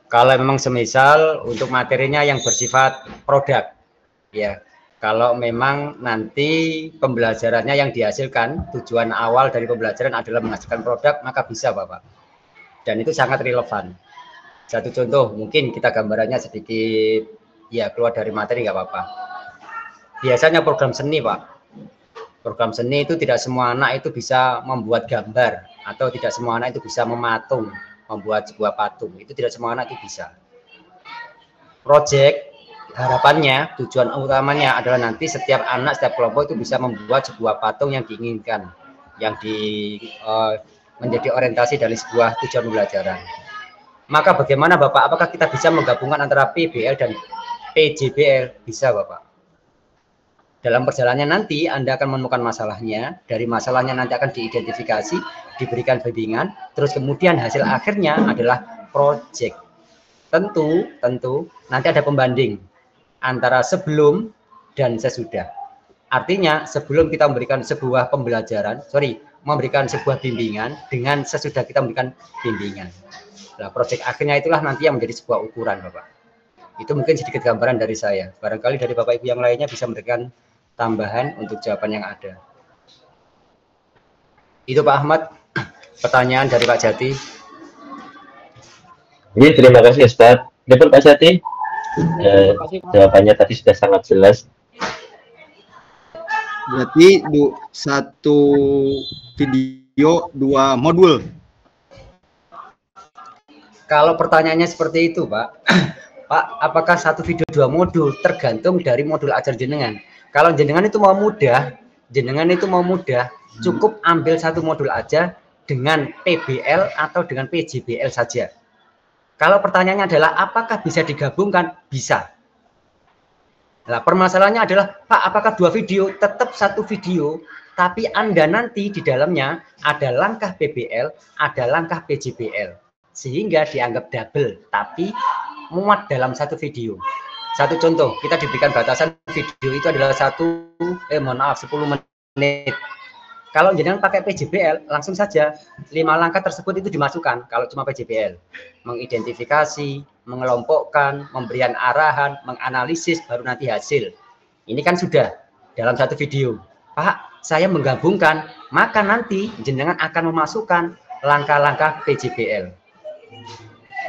Speaker 5: kalau memang semisal untuk materinya yang bersifat produk, ya. Kalau memang nanti pembelajarannya yang dihasilkan, tujuan awal dari pembelajaran adalah menghasilkan produk, maka bisa Bapak. Dan itu sangat relevan. Satu contoh, mungkin kita gambarannya sedikit, ya keluar dari materi nggak apa-apa. Biasanya program seni Pak. Program seni itu tidak semua anak itu bisa membuat gambar, atau tidak semua anak itu bisa mematung, membuat sebuah patung. Itu tidak semua anak itu bisa. Project, harapannya, tujuan utamanya adalah nanti setiap anak, setiap kelompok itu bisa membuat sebuah patung yang diinginkan, yang menjadi orientasi dari sebuah tujuan pembelajaran. Maka bagaimana Bapak? Apakah kita bisa menggabungkan antara PBL dan PJBL? Bisa Bapak. Dalam perjalanannya nanti Anda akan menemukan masalahnya, dari masalahnya nanti akan diidentifikasi, diberikan bimbingan, terus kemudian hasil akhirnya adalah project. Tentu nanti ada pembanding antara sebelum dan sesudah. Artinya sebelum kita memberikan sebuah pembelajaran, memberikan sebuah bimbingan dengan sesudah kita memberikan bimbingan. Nah, project akhirnya itulah nanti yang menjadi sebuah ukuran Bapak. Itu mungkin sedikit gambaran dari saya. Barangkali dari Bapak Ibu yang lainnya bisa memberikan tambahan untuk jawaban yang ada. Itu Pak Ahmad, pertanyaan dari Pak Jati.
Speaker 4: Jadi terima kasih Ustaz. Dapat Pak Jati, jawabannya tadi sudah sangat jelas.
Speaker 6: Berarti satu video 2 modul.
Speaker 5: Kalau pertanyaannya seperti itu Pak, Pak, apakah satu video 2 modul? Tergantung dari modul ajar jenengan. Kalau jenengan itu mau mudah, cukup ambil satu modul aja dengan PBL atau dengan PJBL saja. Kalau pertanyaannya adalah apakah bisa digabungkan? Bisa. Nah, permasalahannya adalah Pak, apakah 2 video? Tetap satu video, tapi Anda nanti di dalamnya ada langkah PBL, ada langkah PJBL. Sehingga dianggap double, tapi muat dalam satu video. Satu contoh, kita diberikan batasan video itu adalah 10 menit. Kalau jenengan pakai PJBL, langsung saja 5 langkah tersebut itu dimasukkan. Kalau cuma PJBL, mengidentifikasi, mengelompokkan, memberikan arahan, menganalisis, baru nanti hasil. Ini kan sudah dalam satu video. Pak, saya menggabungkan, maka nanti jenengan akan memasukkan langkah-langkah PJBL.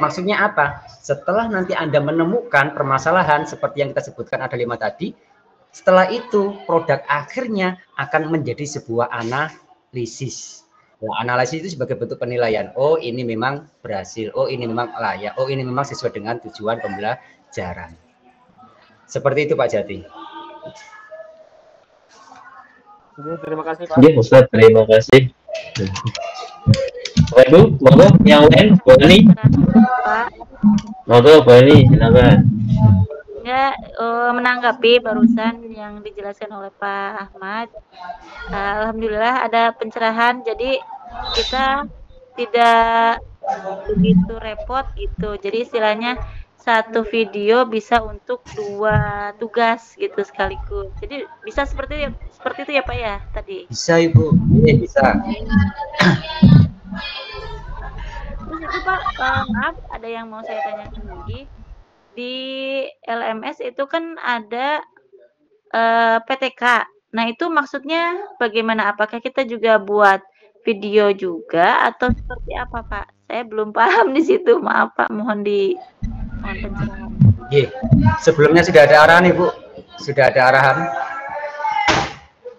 Speaker 5: Maksudnya apa? Setelah nanti Anda menemukan permasalahan seperti yang kita sebutkan ada 5 tadi, setelah itu produk akhirnya akan menjadi sebuah analisis. Nah, analisis itu sebagai bentuk penilaian. Oh, ini memang berhasil. Oh, ini memang layak. Oh, ini memang sesuai dengan tujuan pembelajaran. Seperti itu Pak Jati.
Speaker 2: Terima kasih Pak.
Speaker 4: Iya Ustaz, terima kasih. Bapak Ibu, monggo yang lain boleh nih.
Speaker 7: Pak.
Speaker 4: Monggo Bu Eni, silakan.
Speaker 7: Ya, menanggapi barusan yang dijelaskan oleh Pak Ahmad. Alhamdulillah ada pencerahan, jadi kita tidak begitu repot gitu. Jadi istilahnya satu video bisa untuk 2 tugas gitu sekaligus. Jadi bisa seperti itu ya Pak ya tadi?
Speaker 5: Bisa Ibu, iya bisa.
Speaker 7: Terus itu Pak, maaf ada yang mau saya tanyakan lagi. Di LMS itu kan ada PTK. Nah, itu maksudnya bagaimana? Apakah kita juga buat video juga atau seperti apa, Pak? Saya belum paham di situ. Maaf, Pak. Mohon pencerahan.
Speaker 5: Oke. Sebelumnya sudah ada arahan, Ibu. Sudah ada arahan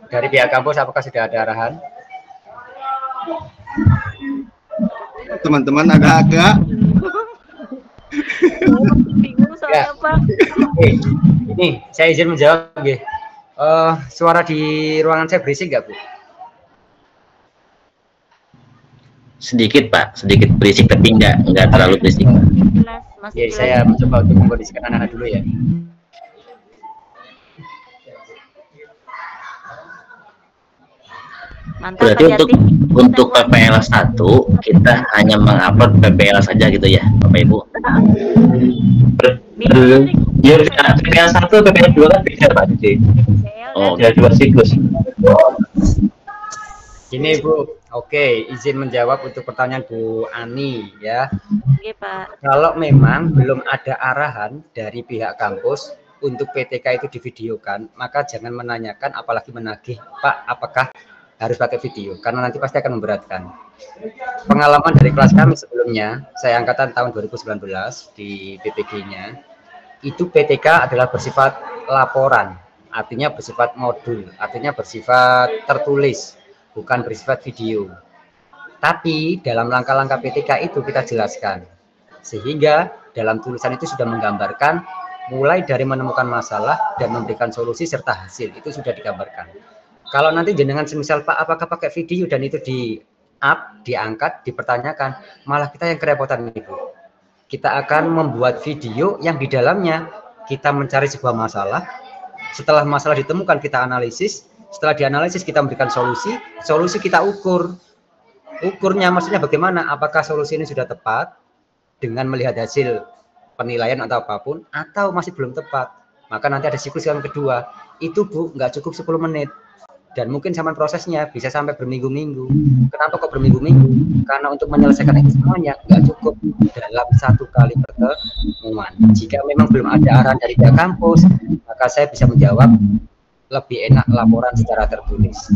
Speaker 5: dari pihak kampus. Apakah sudah ada arahan?
Speaker 6: Teman-teman agak-agak.
Speaker 7: Bingung soalnya,
Speaker 5: Ya.
Speaker 7: Pak.
Speaker 5: Oke. Ini saya izin menjawab. Oke. Suara di ruangan saya berisik nggak, Bu?
Speaker 3: Sedikit Pak, sedikit berisik tapi nggak terlalu berisik.
Speaker 7: Jelas, masih
Speaker 5: Jadi
Speaker 7: jelas.
Speaker 5: saya mencoba untuk mengkondisikan anak-anak dulu ya.
Speaker 7: Mantap,
Speaker 3: Berarti
Speaker 7: Pak Jati.
Speaker 3: untuk PPL 1 kita hanya mengupload PPL saja gitu ya, Bapak Ibu.
Speaker 4: Ya, PPL 1, PPL 2 kan beda Pak Didi.
Speaker 3: Oh,
Speaker 4: Ada 2 siklus.
Speaker 5: Ini Bu, oke, izin menjawab untuk pertanyaan Bu Ani ya.
Speaker 7: Oke, Pak.
Speaker 5: Kalau memang belum ada arahan dari pihak kampus untuk PTK itu divideokan, maka jangan menanyakan apalagi menagih, Pak, apakah harus pakai video? Karena nanti pasti akan memberatkan. Pengalaman dari kelas kami sebelumnya, saya angkatan tahun 2019 di PPG-nya, itu PTK adalah bersifat laporan, artinya bersifat modul, artinya bersifat tertulis, bukan bersifat video. Tapi dalam langkah-langkah PTK itu kita jelaskan, sehingga dalam tulisan itu sudah menggambarkan mulai dari menemukan masalah dan memberikan solusi serta hasil, itu sudah digambarkan. Kalau nanti jenengan semisal Pak, apakah pakai video dan itu diangkat, dipertanyakan, malah kita yang kerepotan Ibu. Kita akan membuat video yang di dalamnya kita mencari sebuah masalah, setelah masalah ditemukan kita analisis, setelah dianalisis kita memberikan solusi kita ukurnya maksudnya bagaimana, apakah solusi ini sudah tepat dengan melihat hasil penilaian atau apapun, atau masih belum tepat. Maka nanti ada siklus yang kedua, itu Bu, nggak cukup 10 menit. Dan mungkin zaman prosesnya bisa sampai berminggu-minggu. Kenapa kok berminggu-minggu? Karena untuk menyelesaikan itu semuanya nggak cukup dalam satu kali pertemuan. Jika memang belum ada arahan dari pihak kampus, maka saya bisa menjawab lebih enak laporan secara tertulis.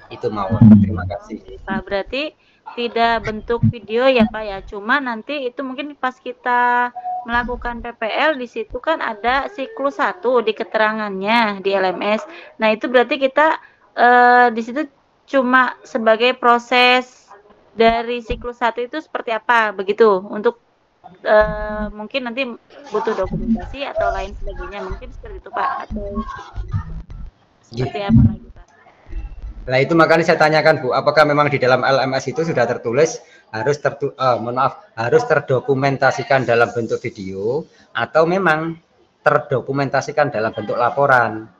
Speaker 5: Itu mau. Terima kasih.
Speaker 7: Pak, berarti tidak bentuk video ya Pak ya, cuma nanti itu mungkin pas kita melakukan PPL di situ kan ada siklus 1 di keterangannya di LMS. Nah, itu berarti kita di situ cuma sebagai proses dari siklus 1 itu seperti apa begitu untuk mungkin nanti butuh dokumentasi atau lain sebagainya, mungkin seperti itu Pak, atau seperti apa lagi Pak?
Speaker 5: Nah itu makanya saya tanyakan Bu, apakah memang di dalam LMS itu sudah tertulis harus terdokumentasikan dalam bentuk video atau memang terdokumentasikan dalam bentuk laporan?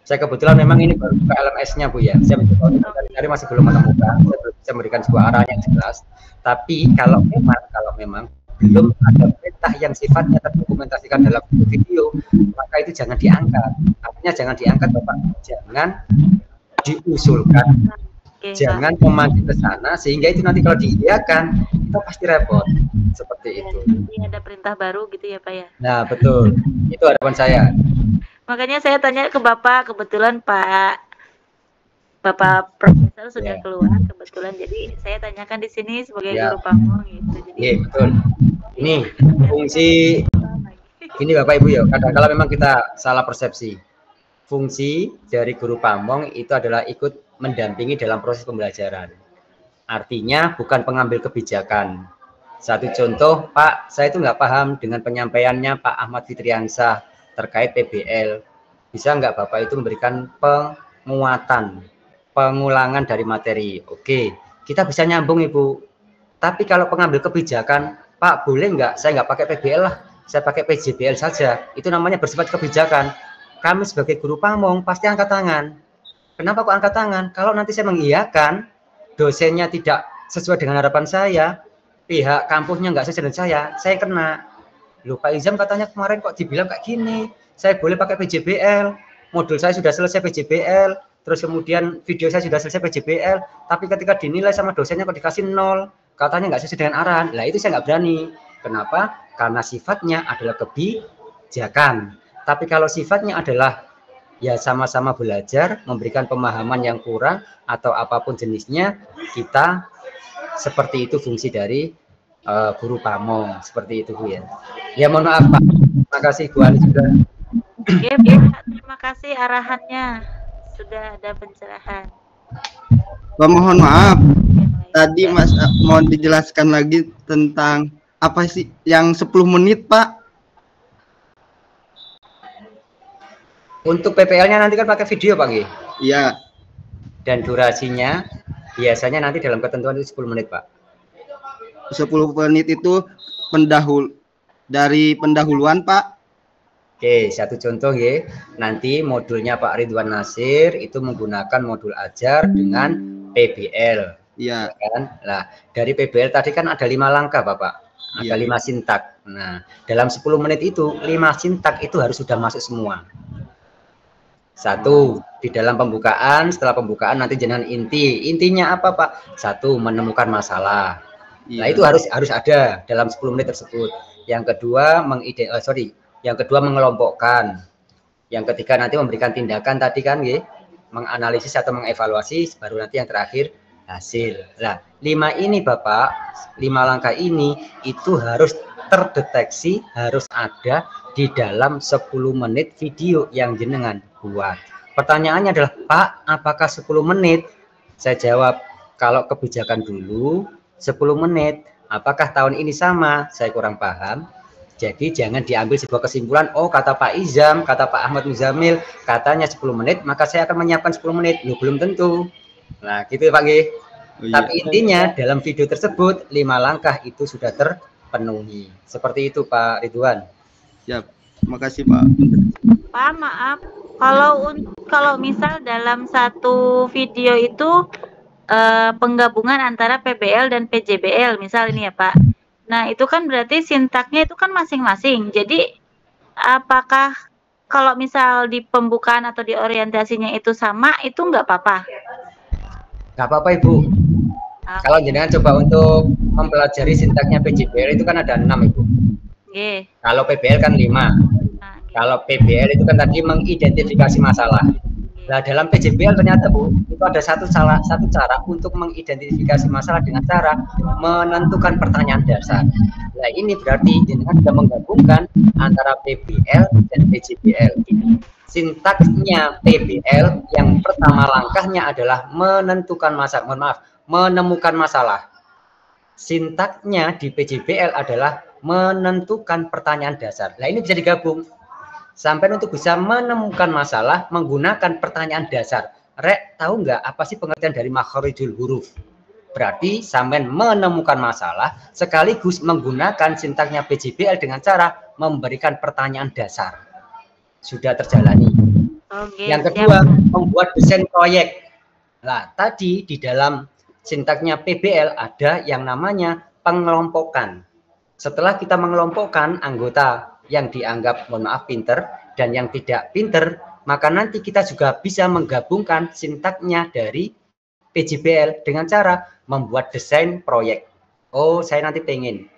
Speaker 5: Saya kebetulan memang ini baru buka LMS-nya Bu ya. Saya mencoba untuk mencari masih belum menemukan, saya belum bisa memberikan sebuah arahan yang jelas. Tapi kalau memang belum ada perintah yang sifatnya terdokumentasikan dalam bentuk video, maka itu jangan diangkat. Artinya jangan diangkat Bapak, jangan diusulkan, jangan memancing ke sana sehingga itu nanti kalau diiyakan kita pasti repot seperti itu.
Speaker 7: Nanti ada perintah baru gitu ya Pak ya.
Speaker 5: Nah betul, itu harapan saya.
Speaker 7: Makanya saya tanya ke Bapak, kebetulan Bapak Profesor sudah keluar kebetulan, jadi saya tanyakan di sini sebagai guru pamong gitu. Jadi
Speaker 5: betul. Ini fungsi ini Bapak Ibu ya, kadang-kala memang kita salah persepsi. Fungsi dari guru pamong itu adalah ikut mendampingi dalam proses pembelajaran. Artinya bukan pengambil kebijakan. Satu contoh, Pak, saya itu nggak paham dengan penyampaiannya Pak Ahmad Fitriansah terkait PBL. Bisa nggak Bapak itu memberikan pengulangan dari materi? Oke, kita bisa nyambung Ibu. Tapi kalau pengambil kebijakan Pak boleh nggak saya nggak pakai PBL lah, saya pakai PJBL saja, itu namanya bersifat kebijakan. Kami sebagai guru pamong pasti angkat tangan. Kenapa kok angkat tangan? Kalau nanti saya mengiyakan, dosennya tidak sesuai dengan harapan saya, pihak kampusnya nggak sesuai dengan saya kena. Loh Pak Izam katanya kemarin kok dibilang kayak gini, saya boleh pakai PJBL, modul saya sudah selesai PJBL, terus kemudian video saya sudah selesai PJBL, tapi ketika dinilai sama dosennya kok dikasih 0, katanya nggak sesuai dengan arahan. Lah itu saya nggak berani. Kenapa? Karena sifatnya adalah kebijakan. Tapi kalau sifatnya adalah ya sama-sama belajar, memberikan pemahaman yang kurang atau apapun jenisnya, kita seperti itu fungsi dari guru pamong, seperti itu Bu ya. Ya mohon maaf Pak. Terima kasih Bu Ali juga.
Speaker 7: Oke, Pak, terima kasih arahannya. Sudah ada pencerahan.
Speaker 6: Pak, mohon maaf. Tadi Mas mohon dijelaskan lagi tentang apa sih yang 10 menit, Pak?
Speaker 5: Untuk PPL-nya nanti kan pakai video Pak G.
Speaker 6: Iya.
Speaker 5: Dan durasinya biasanya nanti dalam ketentuan itu 10 menit Pak.
Speaker 6: 10 menit itu dari pendahuluan Pak.
Speaker 5: Oke, satu contoh ya. Nanti modulnya Pak Ridwan Nasir itu menggunakan modul ajar dengan PBL.
Speaker 6: Iya.
Speaker 5: Kan? Nah, dari PBL tadi kan ada 5 langkah Bapak. Ada 5 sintak. Nah, dalam 10 menit itu 5 sintak itu harus sudah masuk semua. Satu, di dalam pembukaan, setelah pembukaan nanti jangan intinya apa Pak? Satu, menemukan masalah. Nah itu harus ada dalam 10 menit tersebut. Yang kedua mengelompokkan. Yang ketiga nanti memberikan tindakan tadi kan ya, menganalisis atau mengevaluasi, baru nanti yang terakhir hasil. Nah 5 ini Bapak, 5 langkah ini itu harus terdeteksi, harus ada di dalam 10 menit video yang jenengan buat. Pertanyaannya adalah Pak, apakah 10 menit? Saya jawab, kalau kebijakan dulu 10 menit, apakah tahun ini sama? Saya kurang paham. Jadi jangan diambil sebuah kesimpulan, oh kata Pak Izam, kata Pak Ahmad Muzamil, katanya 10 menit, maka saya akan menyiapkan 10 menit. Loh, belum tentu. Nah, gitu ya Pak G. Tapi intinya dalam video tersebut 5 langkah itu sudah terpenuhi. Seperti itu Pak Ridwan.
Speaker 6: Siap. Terima kasih Pak.
Speaker 7: Pak, maaf. Kalau misal dalam satu video itu penggabungan antara PBL dan PJBL misal ini ya Pak. Nah itu kan berarti sintaknya itu kan masing-masing. Jadi apakah kalau misal di pembukaan atau di orientasinya itu sama, itu nggak apa-apa?
Speaker 5: Nggak apa-apa Ibu. Kalau jenengan coba untuk mempelajari sintaknya PJBL itu kan ada 6 Ibu. Kalau PBL kan 5. Kalau PBL itu kan tadi mengidentifikasi masalah. Nah dalam PJBL ternyata Bu, itu ada satu cara untuk mengidentifikasi masalah dengan cara menentukan pertanyaan dasar. Nah ini berarti jenengan sudah menggabungkan antara PBL dan PJBL. Sintaksnya PBL yang pertama langkahnya adalah menentukan masalah, menemukan masalah. Sintaknya di PJBL adalah menentukan pertanyaan dasar. Nah ini bisa digabung. Sampai untuk bisa menemukan masalah menggunakan pertanyaan dasar. Rek, tahu nggak apa sih pengertian dari makharijul huruf? Berarti sampai menemukan masalah sekaligus menggunakan sintaknya PJBL dengan cara memberikan pertanyaan dasar. Sudah terjalani. Yang kedua, membuat desain proyek. Nah, tadi di dalam sintaknya PBL ada yang namanya pengelompokan. Setelah kita mengelompokkan anggota yang dianggap mohon maaf pinter dan yang tidak pinter, maka nanti kita juga bisa menggabungkan sintaknya dari PJBL dengan cara membuat desain proyek. Oh, saya nanti pengen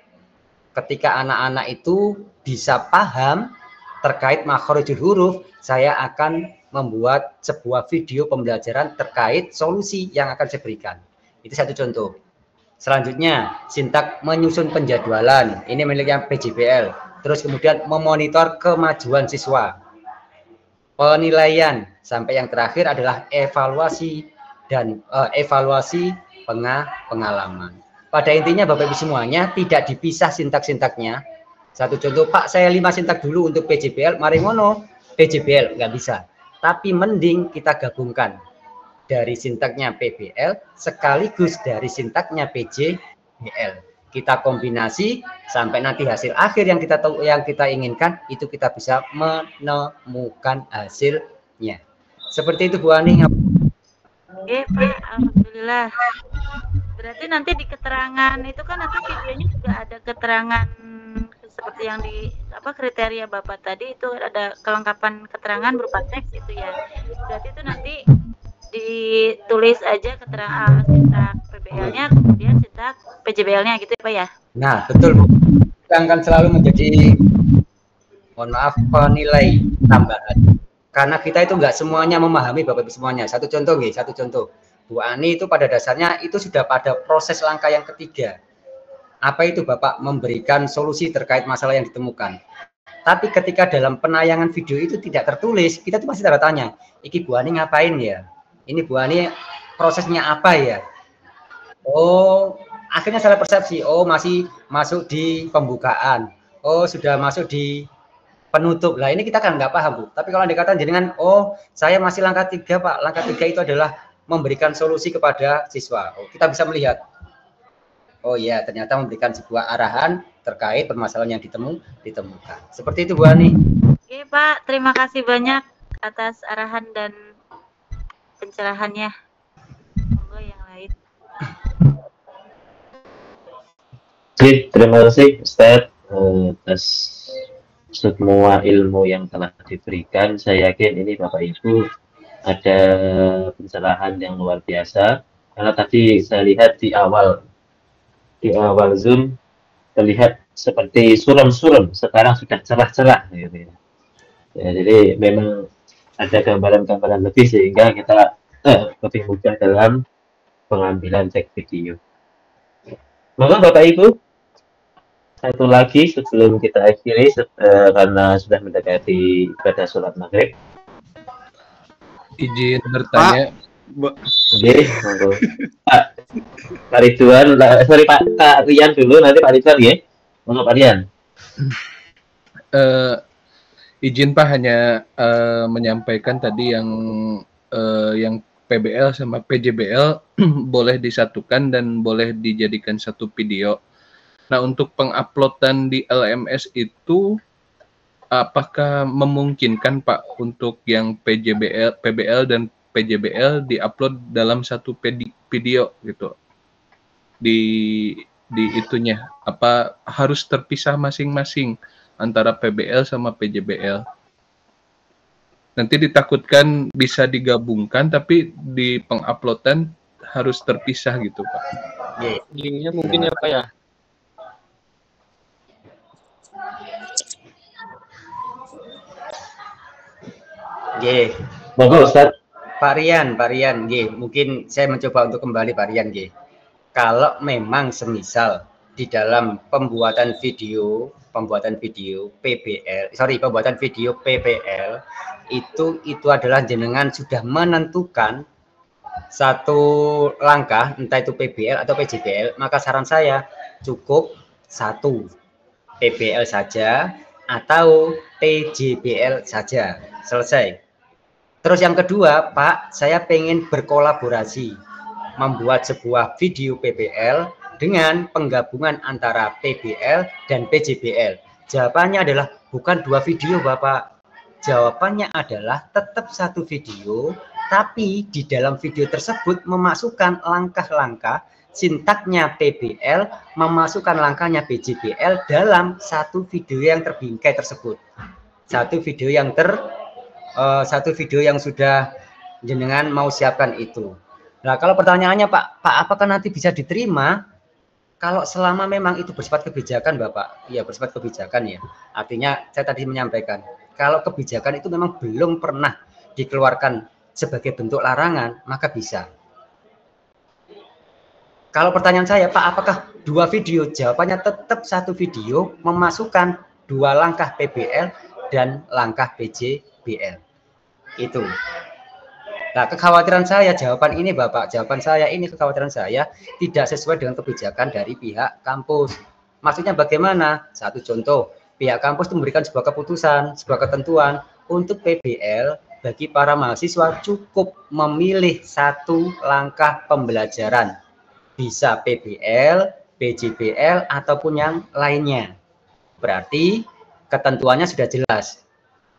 Speaker 5: ketika anak-anak itu bisa paham terkait makharijul huruf, saya akan membuat sebuah video pembelajaran terkait solusi yang akan saya berikan. Itu satu contoh. Selanjutnya, sintak menyusun penjadwalan. Ini miliknya PJBL. Terus kemudian memonitor kemajuan siswa. Penilaian. Sampai yang terakhir adalah evaluasi dan evaluasi pengalaman. Pada intinya Bapak Ibu semuanya tidak dipisah sintak-sintaknya. Satu contoh, Pak saya 5 sintak dulu untuk PJBL, mari ngono. PJBL nggak bisa. Tapi mending kita gabungkan dari sintaknya PBL sekaligus dari sintaknya PJBL. kita kombinasi sampai nanti hasil akhir yang kita inginkan itu kita bisa menemukan hasilnya. Seperti itu Bu Ani.
Speaker 7: Oke Pak, alhamdulillah. Berarti nanti di keterangan itu kan nanti videonya juga ada keterangan seperti yang di kriteria Bapak tadi, itu ada kelengkapan keterangan berupa teks itu ya. Berarti itu nanti ditulis aja keterangan cetak PBL-nya, kemudian cetak PJBL-nya gitu ya Pak ya.
Speaker 5: Nah, betul Bu. Yang akan selalu menjadi, mohon maaf, penilai tambahan. Karena kita itu nggak semuanya memahami Bapak Ibu semuanya. Satu contoh. Bu Ani itu pada dasarnya itu sudah pada proses langkah yang ketiga. Apa itu Bapak? Memberikan solusi terkait masalah yang ditemukan. Tapi ketika dalam penayangan video itu tidak tertulis, kita tuh pasti tanda tanya. Iki Bu Ani ngapain ya? Ini Bu Ani prosesnya apa ya? Oh, akhirnya salah persepsi. Oh, masih masuk di pembukaan. Oh, sudah masuk di penutup. Lah ini kita kan nggak paham Bu. Tapi kalau dikatakan jenengan, oh saya masih langkah 3 Pak. Langkah 3 itu adalah memberikan solusi kepada siswa. Oh, kita bisa melihat. Oh iya, ternyata memberikan sebuah arahan terkait permasalahan yang ditemukan. Seperti itu Bu Ani.
Speaker 7: Oke Pak, terima kasih banyak atas arahan dan pencerahannya. Monggo yang lain.
Speaker 4: Oke, terima kasih Ustaz atas semua ilmu yang telah diberikan. Saya yakin ini Bapak Ibu ada pencerahan yang luar biasa. Karena tadi saya lihat di awal Zoom terlihat seperti suram-suram, sekarang sudah cerah-cerah gitu ya. Ya, jadi memang ada gambaran-gambaran lebih sehingga kita lebih mudah dalam pengambilan tag video. Maka Bapak Ibu, satu lagi sebelum kita akhiri karena sudah mendekati ibadah sholat maghrib.
Speaker 8: Izin bertanya.
Speaker 4: Oke, monggo. Pak Ridwan, sorry Pak Rian dulu, nanti Pak Ridwan ya. Monggo Pak Rian.
Speaker 8: Izin Pak, hanya menyampaikan tadi yang PBL sama PJBL boleh disatukan dan boleh dijadikan satu video. Nah, untuk penguploadan di LMS itu apakah memungkinkan Pak untuk yang PBL dan PJBL diupload dalam satu video gitu? Di itunya apa harus terpisah masing-masing antara PBL sama PJBL? Nanti ditakutkan bisa digabungkan tapi di penguploadan harus terpisah gitu Pak.
Speaker 2: Linknya mungkin ya Pak ya.
Speaker 4: Monggo Ustaz.
Speaker 5: Pak Rian, mungkin saya mencoba untuk kembali Pak Rian, Kalau memang semisal di dalam pembuatan video PBL itu adalah jenengan sudah menentukan satu langkah, entah itu PBL atau PJBL, maka saran saya cukup satu PBL saja atau PJBL saja, selesai. Terus yang kedua, Pak, saya pengen berkolaborasi membuat sebuah video PBL dengan penggabungan antara PBL dan PJBL. Jawabannya adalah bukan 2 video, Bapak. Jawabannya adalah tetap satu video, tapi di dalam video tersebut memasukkan langkah-langkah sintaknya PBL, memasukkan langkahnya PJBL dalam satu video yang terbingkai tersebut. Satu video yang sudah jenengan mau siapkan itu. Nah, kalau pertanyaannya Pak, apakah nanti bisa diterima? Kalau selama memang itu bersifat kebijakan, Bapak, ya bersifat kebijakan ya. Artinya saya tadi menyampaikan, kalau kebijakan itu memang belum pernah dikeluarkan sebagai bentuk larangan, maka bisa. Kalau pertanyaan saya, Pak, apakah 2 video? Jawabannya tetap satu video memasukkan 2 langkah PBL dan langkah PJBL. Itu. Nah, kekhawatiran saya jawaban ini Bapak, kekhawatiran saya tidak sesuai dengan kebijakan dari pihak kampus. Maksudnya bagaimana? Satu contoh, pihak kampus itu memberikan sebuah keputusan, sebuah ketentuan untuk PBL bagi para mahasiswa cukup memilih satu langkah pembelajaran. Bisa PBL, PJBL ataupun yang lainnya. Berarti ketentuannya sudah jelas.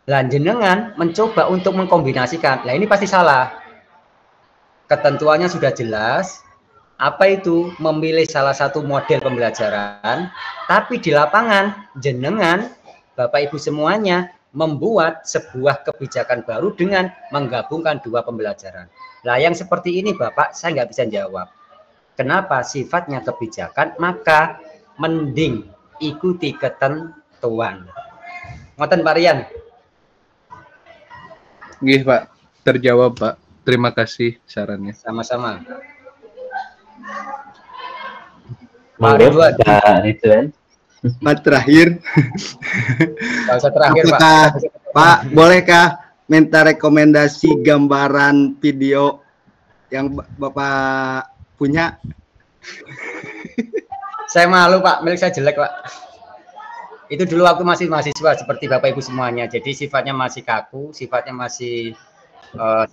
Speaker 5: Jenengan mencoba untuk mengkombinasikan. Nah, ini pasti salah. Ketentuannya sudah jelas. Apa itu? Memilih salah satu model pembelajaran, tapi di lapangan jenengan Bapak Ibu semuanya membuat sebuah kebijakan baru dengan menggabungkan dua pembelajaran. Nah, yang seperti ini Bapak, saya nggak bisa jawab. Kenapa? Sifatnya kebijakan, maka mending ikuti ketentuan. Ngoten Pak Rian.
Speaker 8: Nggih, Pak. Terjawab, Pak. Terima kasih sarannya.
Speaker 5: Sama-sama.
Speaker 4: Monggo Pak Ridwan.
Speaker 6: Pak terakhir.
Speaker 5: Nggak usah terakhir,
Speaker 6: Apakah,
Speaker 5: Pak.
Speaker 6: Pak, bolehkah minta rekomendasi gambaran video yang Bapak punya?
Speaker 5: Saya malu Pak, milik saya jelek Pak. Itu dulu waktu masih mahasiswa seperti Bapak Ibu semuanya. Jadi sifatnya masih kaku, sifatnya masih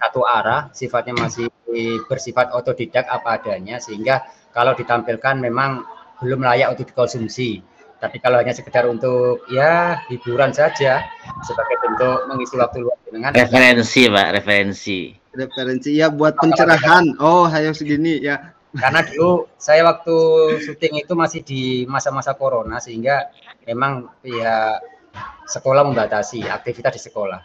Speaker 5: satu arah, sifatnya masih bersifat otodidak apa adanya, sehingga kalau ditampilkan memang belum layak untuk dikonsumsi. Tapi kalau hanya sekedar untuk ya hiburan saja sebagai bentuk mengisi waktu luang dengan
Speaker 3: Referensi, Pak, referensi.
Speaker 6: Referensi ya buat pencerahan. Oh, ayo segini ya.
Speaker 5: Karena dulu saya waktu syuting itu masih di masa-masa corona, sehingga memang ya sekolah membatasi aktivitas di sekolah.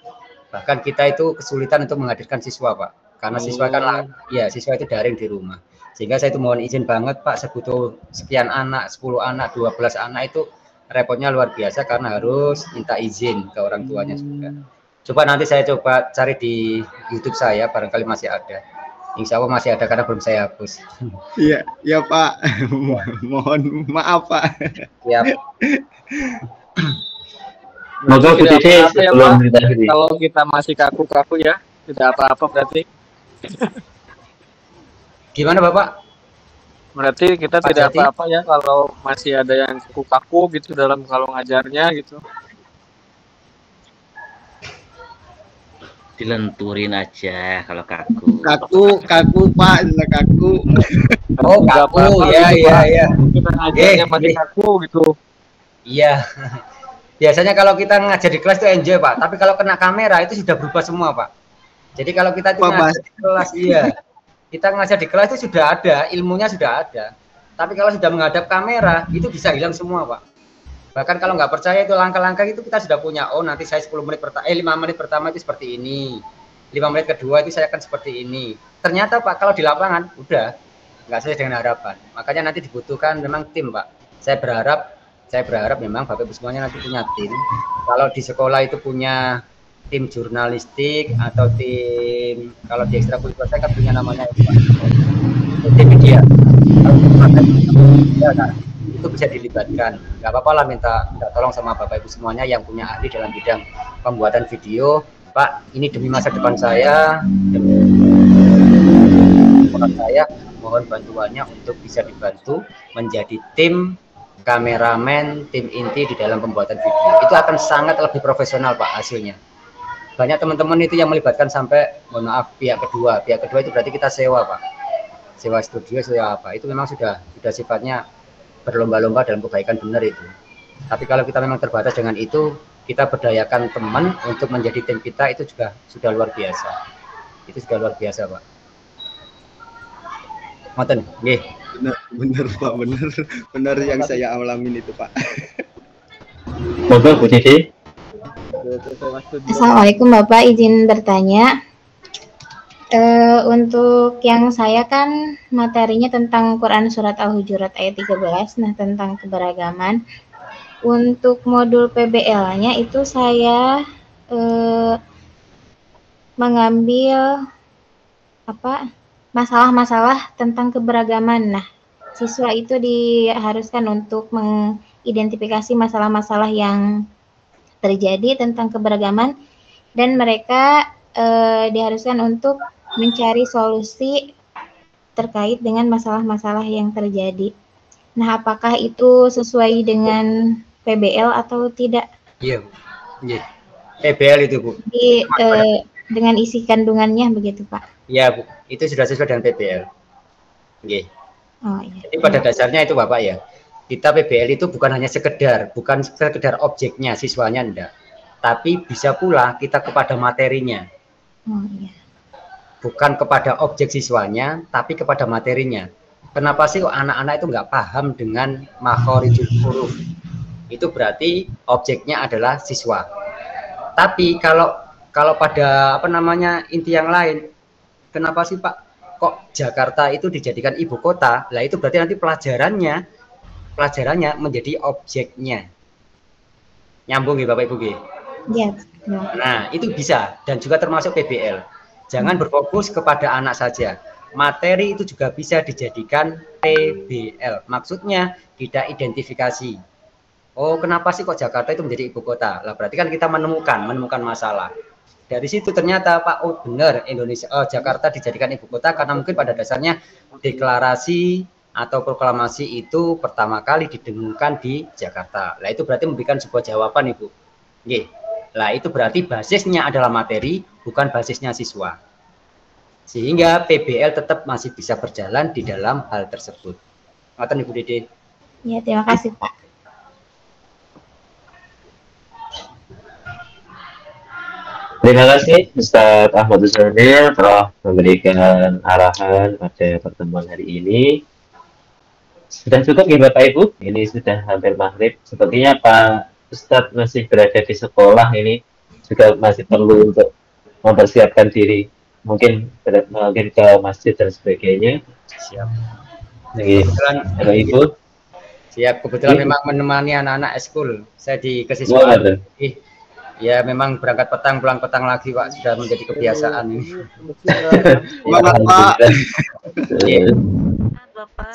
Speaker 5: Bahkan kita itu kesulitan untuk menghadirkan siswa Pak, karena siswa kan ya siswa itu daring di rumah. Sehingga saya itu mohon izin banget Pak, sebutuh sekian anak, 10 anak, 12 anak itu repotnya luar biasa karena harus minta izin ke orang tuanya juga. Coba nanti saya coba cari di YouTube saya, barangkali masih ada. Insya Allah masih ada karena belum saya hapus.
Speaker 6: Iya, ya Pak. Mohon maaf Pak.
Speaker 5: Siap.
Speaker 4: Monggo Bu Dede sebelum kita akhiri.
Speaker 2: Kalau kita masih kaku-kaku ya, tidak apa-apa berarti.
Speaker 5: Gimana Bapak?
Speaker 2: Berarti kita
Speaker 5: Pak
Speaker 2: tidak
Speaker 5: Jati?
Speaker 2: apa-apa ya kalau masih ada yang kaku-kaku gitu dalam kalau ngajarnya gitu.
Speaker 3: Dilenturin aja kalau kaku.
Speaker 6: Kaku Pak, sudah kaku.
Speaker 5: Oh
Speaker 2: Nggak
Speaker 5: kaku,
Speaker 2: apa-apa
Speaker 5: ya
Speaker 2: gitu,
Speaker 5: ya
Speaker 2: Pak.
Speaker 5: ya.
Speaker 2: Kita ngajarnya masih
Speaker 5: Nggih.
Speaker 2: kaku gitu.
Speaker 5: Iya. Biasanya kalau kita ngajar di kelas itu enjoy Pak, tapi kalau kena kamera itu sudah berubah semua Pak. Jadi kalau kita itu
Speaker 6: Pak,
Speaker 5: ngajar di kelas, iya, kita ngajar di kelas itu sudah ada, ilmunya sudah ada. Tapi kalau sudah menghadap kamera itu bisa hilang semua Pak. Bahkan kalau nggak percaya itu langkah-langkah itu kita sudah punya. Oh nanti saya 5 menit pertama itu seperti ini, 5 menit kedua itu saya akan seperti ini. Ternyata Pak kalau di lapangan udah nggak sesuai dengan harapan. Makanya nanti dibutuhkan memang tim Pak. Saya berharap memang Bapak Ibu semuanya nanti punya tim. Kalau di sekolah itu punya tim jurnalistik atau tim, kalau di ekstrakurikuler saya kan punya namanya tim media. Nah, itu bisa dilibatkan. Nggak apa-apa lah minta tolong sama Bapak Ibu semuanya yang punya ahli dalam bidang pembuatan video. Pak, ini demi masa depan saya, demi saya mohon bantuannya untuk bisa dibantu menjadi tim kameramen, tim inti di dalam pembuatan video. Itu akan sangat lebih profesional Pak hasilnya. Banyak teman-teman itu yang melibatkan sampai, mohon maaf, pihak kedua itu berarti kita sewa Pak, sewa studio, sewa apa, itu memang sudah sifatnya berlomba-lomba dalam kebaikan benar itu. Tapi kalau kita memang terbatas dengan itu, kita berdayakan teman untuk menjadi tim kita, itu juga sudah luar biasa. Itu sudah luar biasa Pak. Ngoten, nggih.
Speaker 6: Benar Pak, benar yang saya alamin itu Pak.
Speaker 4: Monggo Bu Dede.
Speaker 9: Assalamualaikum Bapak, izin bertanya. Untuk yang saya kan materinya tentang Quran Surat Al-Hujurat ayat 13, nah tentang keberagaman. Untuk modul PBL-nya itu saya mengambil masalah-masalah tentang keberagaman. Nah, siswa itu diharuskan untuk mengidentifikasi masalah-masalah yang terjadi tentang keberagaman dan mereka diharuskan untuk mencari solusi terkait dengan masalah-masalah yang terjadi. Nah, apakah itu sesuai dengan PBL atau tidak?
Speaker 5: Iya, PBL itu Bu.
Speaker 9: Dengan isi kandungannya begitu Pak?
Speaker 5: Iya Bu, itu sudah sesuai dengan PBL. Nggih.
Speaker 9: Oh iya.
Speaker 5: Jadi pada dasarnya itu Bapak ya, kita PBL itu bukan sekedar objeknya, siswanya enggak, tapi bisa pula kita kepada materinya.
Speaker 9: Oh iya.
Speaker 5: Bukan kepada objek siswanya, tapi kepada materinya. Kenapa sih anak-anak itu nggak paham dengan makhorijul huruf? Itu berarti objeknya adalah siswa. Tapi kalau pada inti yang lain, kenapa sih Pak kok Jakarta itu dijadikan ibu kota? Lah itu berarti nanti pelajarannya menjadi objeknya. Nyambung ya Bapak Ibu?
Speaker 9: Iya.
Speaker 5: Nah, itu bisa dan juga termasuk PBL. Jangan berfokus kepada anak saja. Materi itu juga bisa dijadikan PBL. Maksudnya kita identifikasi. Oh, kenapa sih kok Jakarta itu menjadi ibu kota? Lah berarti kan kita menemukan masalah. Dari situ ternyata Pak, oh benar Jakarta dijadikan ibu kota karena mungkin pada dasarnya deklarasi atau proklamasi itu pertama kali didengungkan di Jakarta. Lah itu berarti memberikan sebuah jawaban Ibu. Nggih. Lah itu berarti basisnya adalah materi, bukan basisnya siswa. Sehingga PBL tetap masih bisa berjalan di dalam hal tersebut. Ngoten Ibu Dede.
Speaker 9: Ya, terima kasih Pak.
Speaker 4: Terima kasih Ustaz Ahmad Muzamil telah memberikan arahan pada pertemuan hari ini. Sudah cukup ya Bapak Ibu, ini sudah hampir maghrib. Sepertinya Pak Ustadz masih berada di sekolah ini, juga masih perlu untuk mempersiapkan diri, mungkin ke masjid dan sebagainya.
Speaker 5: Siap.
Speaker 4: Kebetulan Bapak Ibu.
Speaker 5: Siap, kebetulan memang menemani anak-anak eskul. Saya di kesiswaan. Ya memang berangkat petang, pulang petang lagi Pak, sudah menjadi kebiasaan ini.
Speaker 6: Semangat Pak.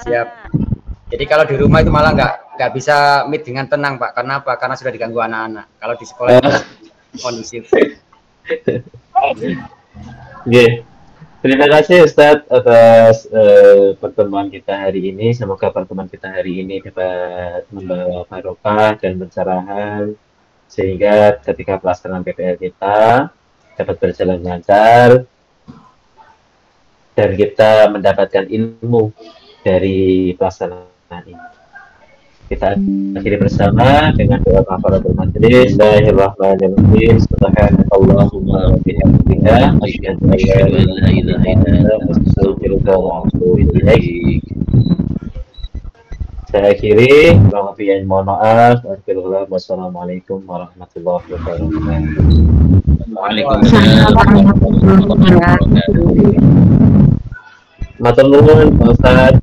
Speaker 5: Siap. Jadi kalau di rumah itu malah nggak bisa meet dengan tenang Pak. Karena apa? Karena sudah diganggu anak-anak. Kalau di sekolah itu kondusif.
Speaker 4: Yeah. Terima kasih Ustadz atas pertemuan kita hari ini. Semoga pertemuan kita hari ini dapat membawa barokah dan pencerahan sehingga ketika pelaksanaan PPL kita dapat berjalan lancar dan kita mendapatkan ilmu dari pelaksanaan ini. Kita akhiri bersama dengan doa kafaratul majlis. Bismillahirrahmanirrahim. Subhanakallahumma wa bihamdika asyhadu an la ilaha illa anta astaghfiruka wa atubu ilaik. Saya akhiri, mohon maaf. Wassalamualaikum warahmatullahi wabarakatuh.
Speaker 3: Waalaikumsalam warahmatullahi wabarakatuh.
Speaker 4: Matur nuwun Pak Ustaz.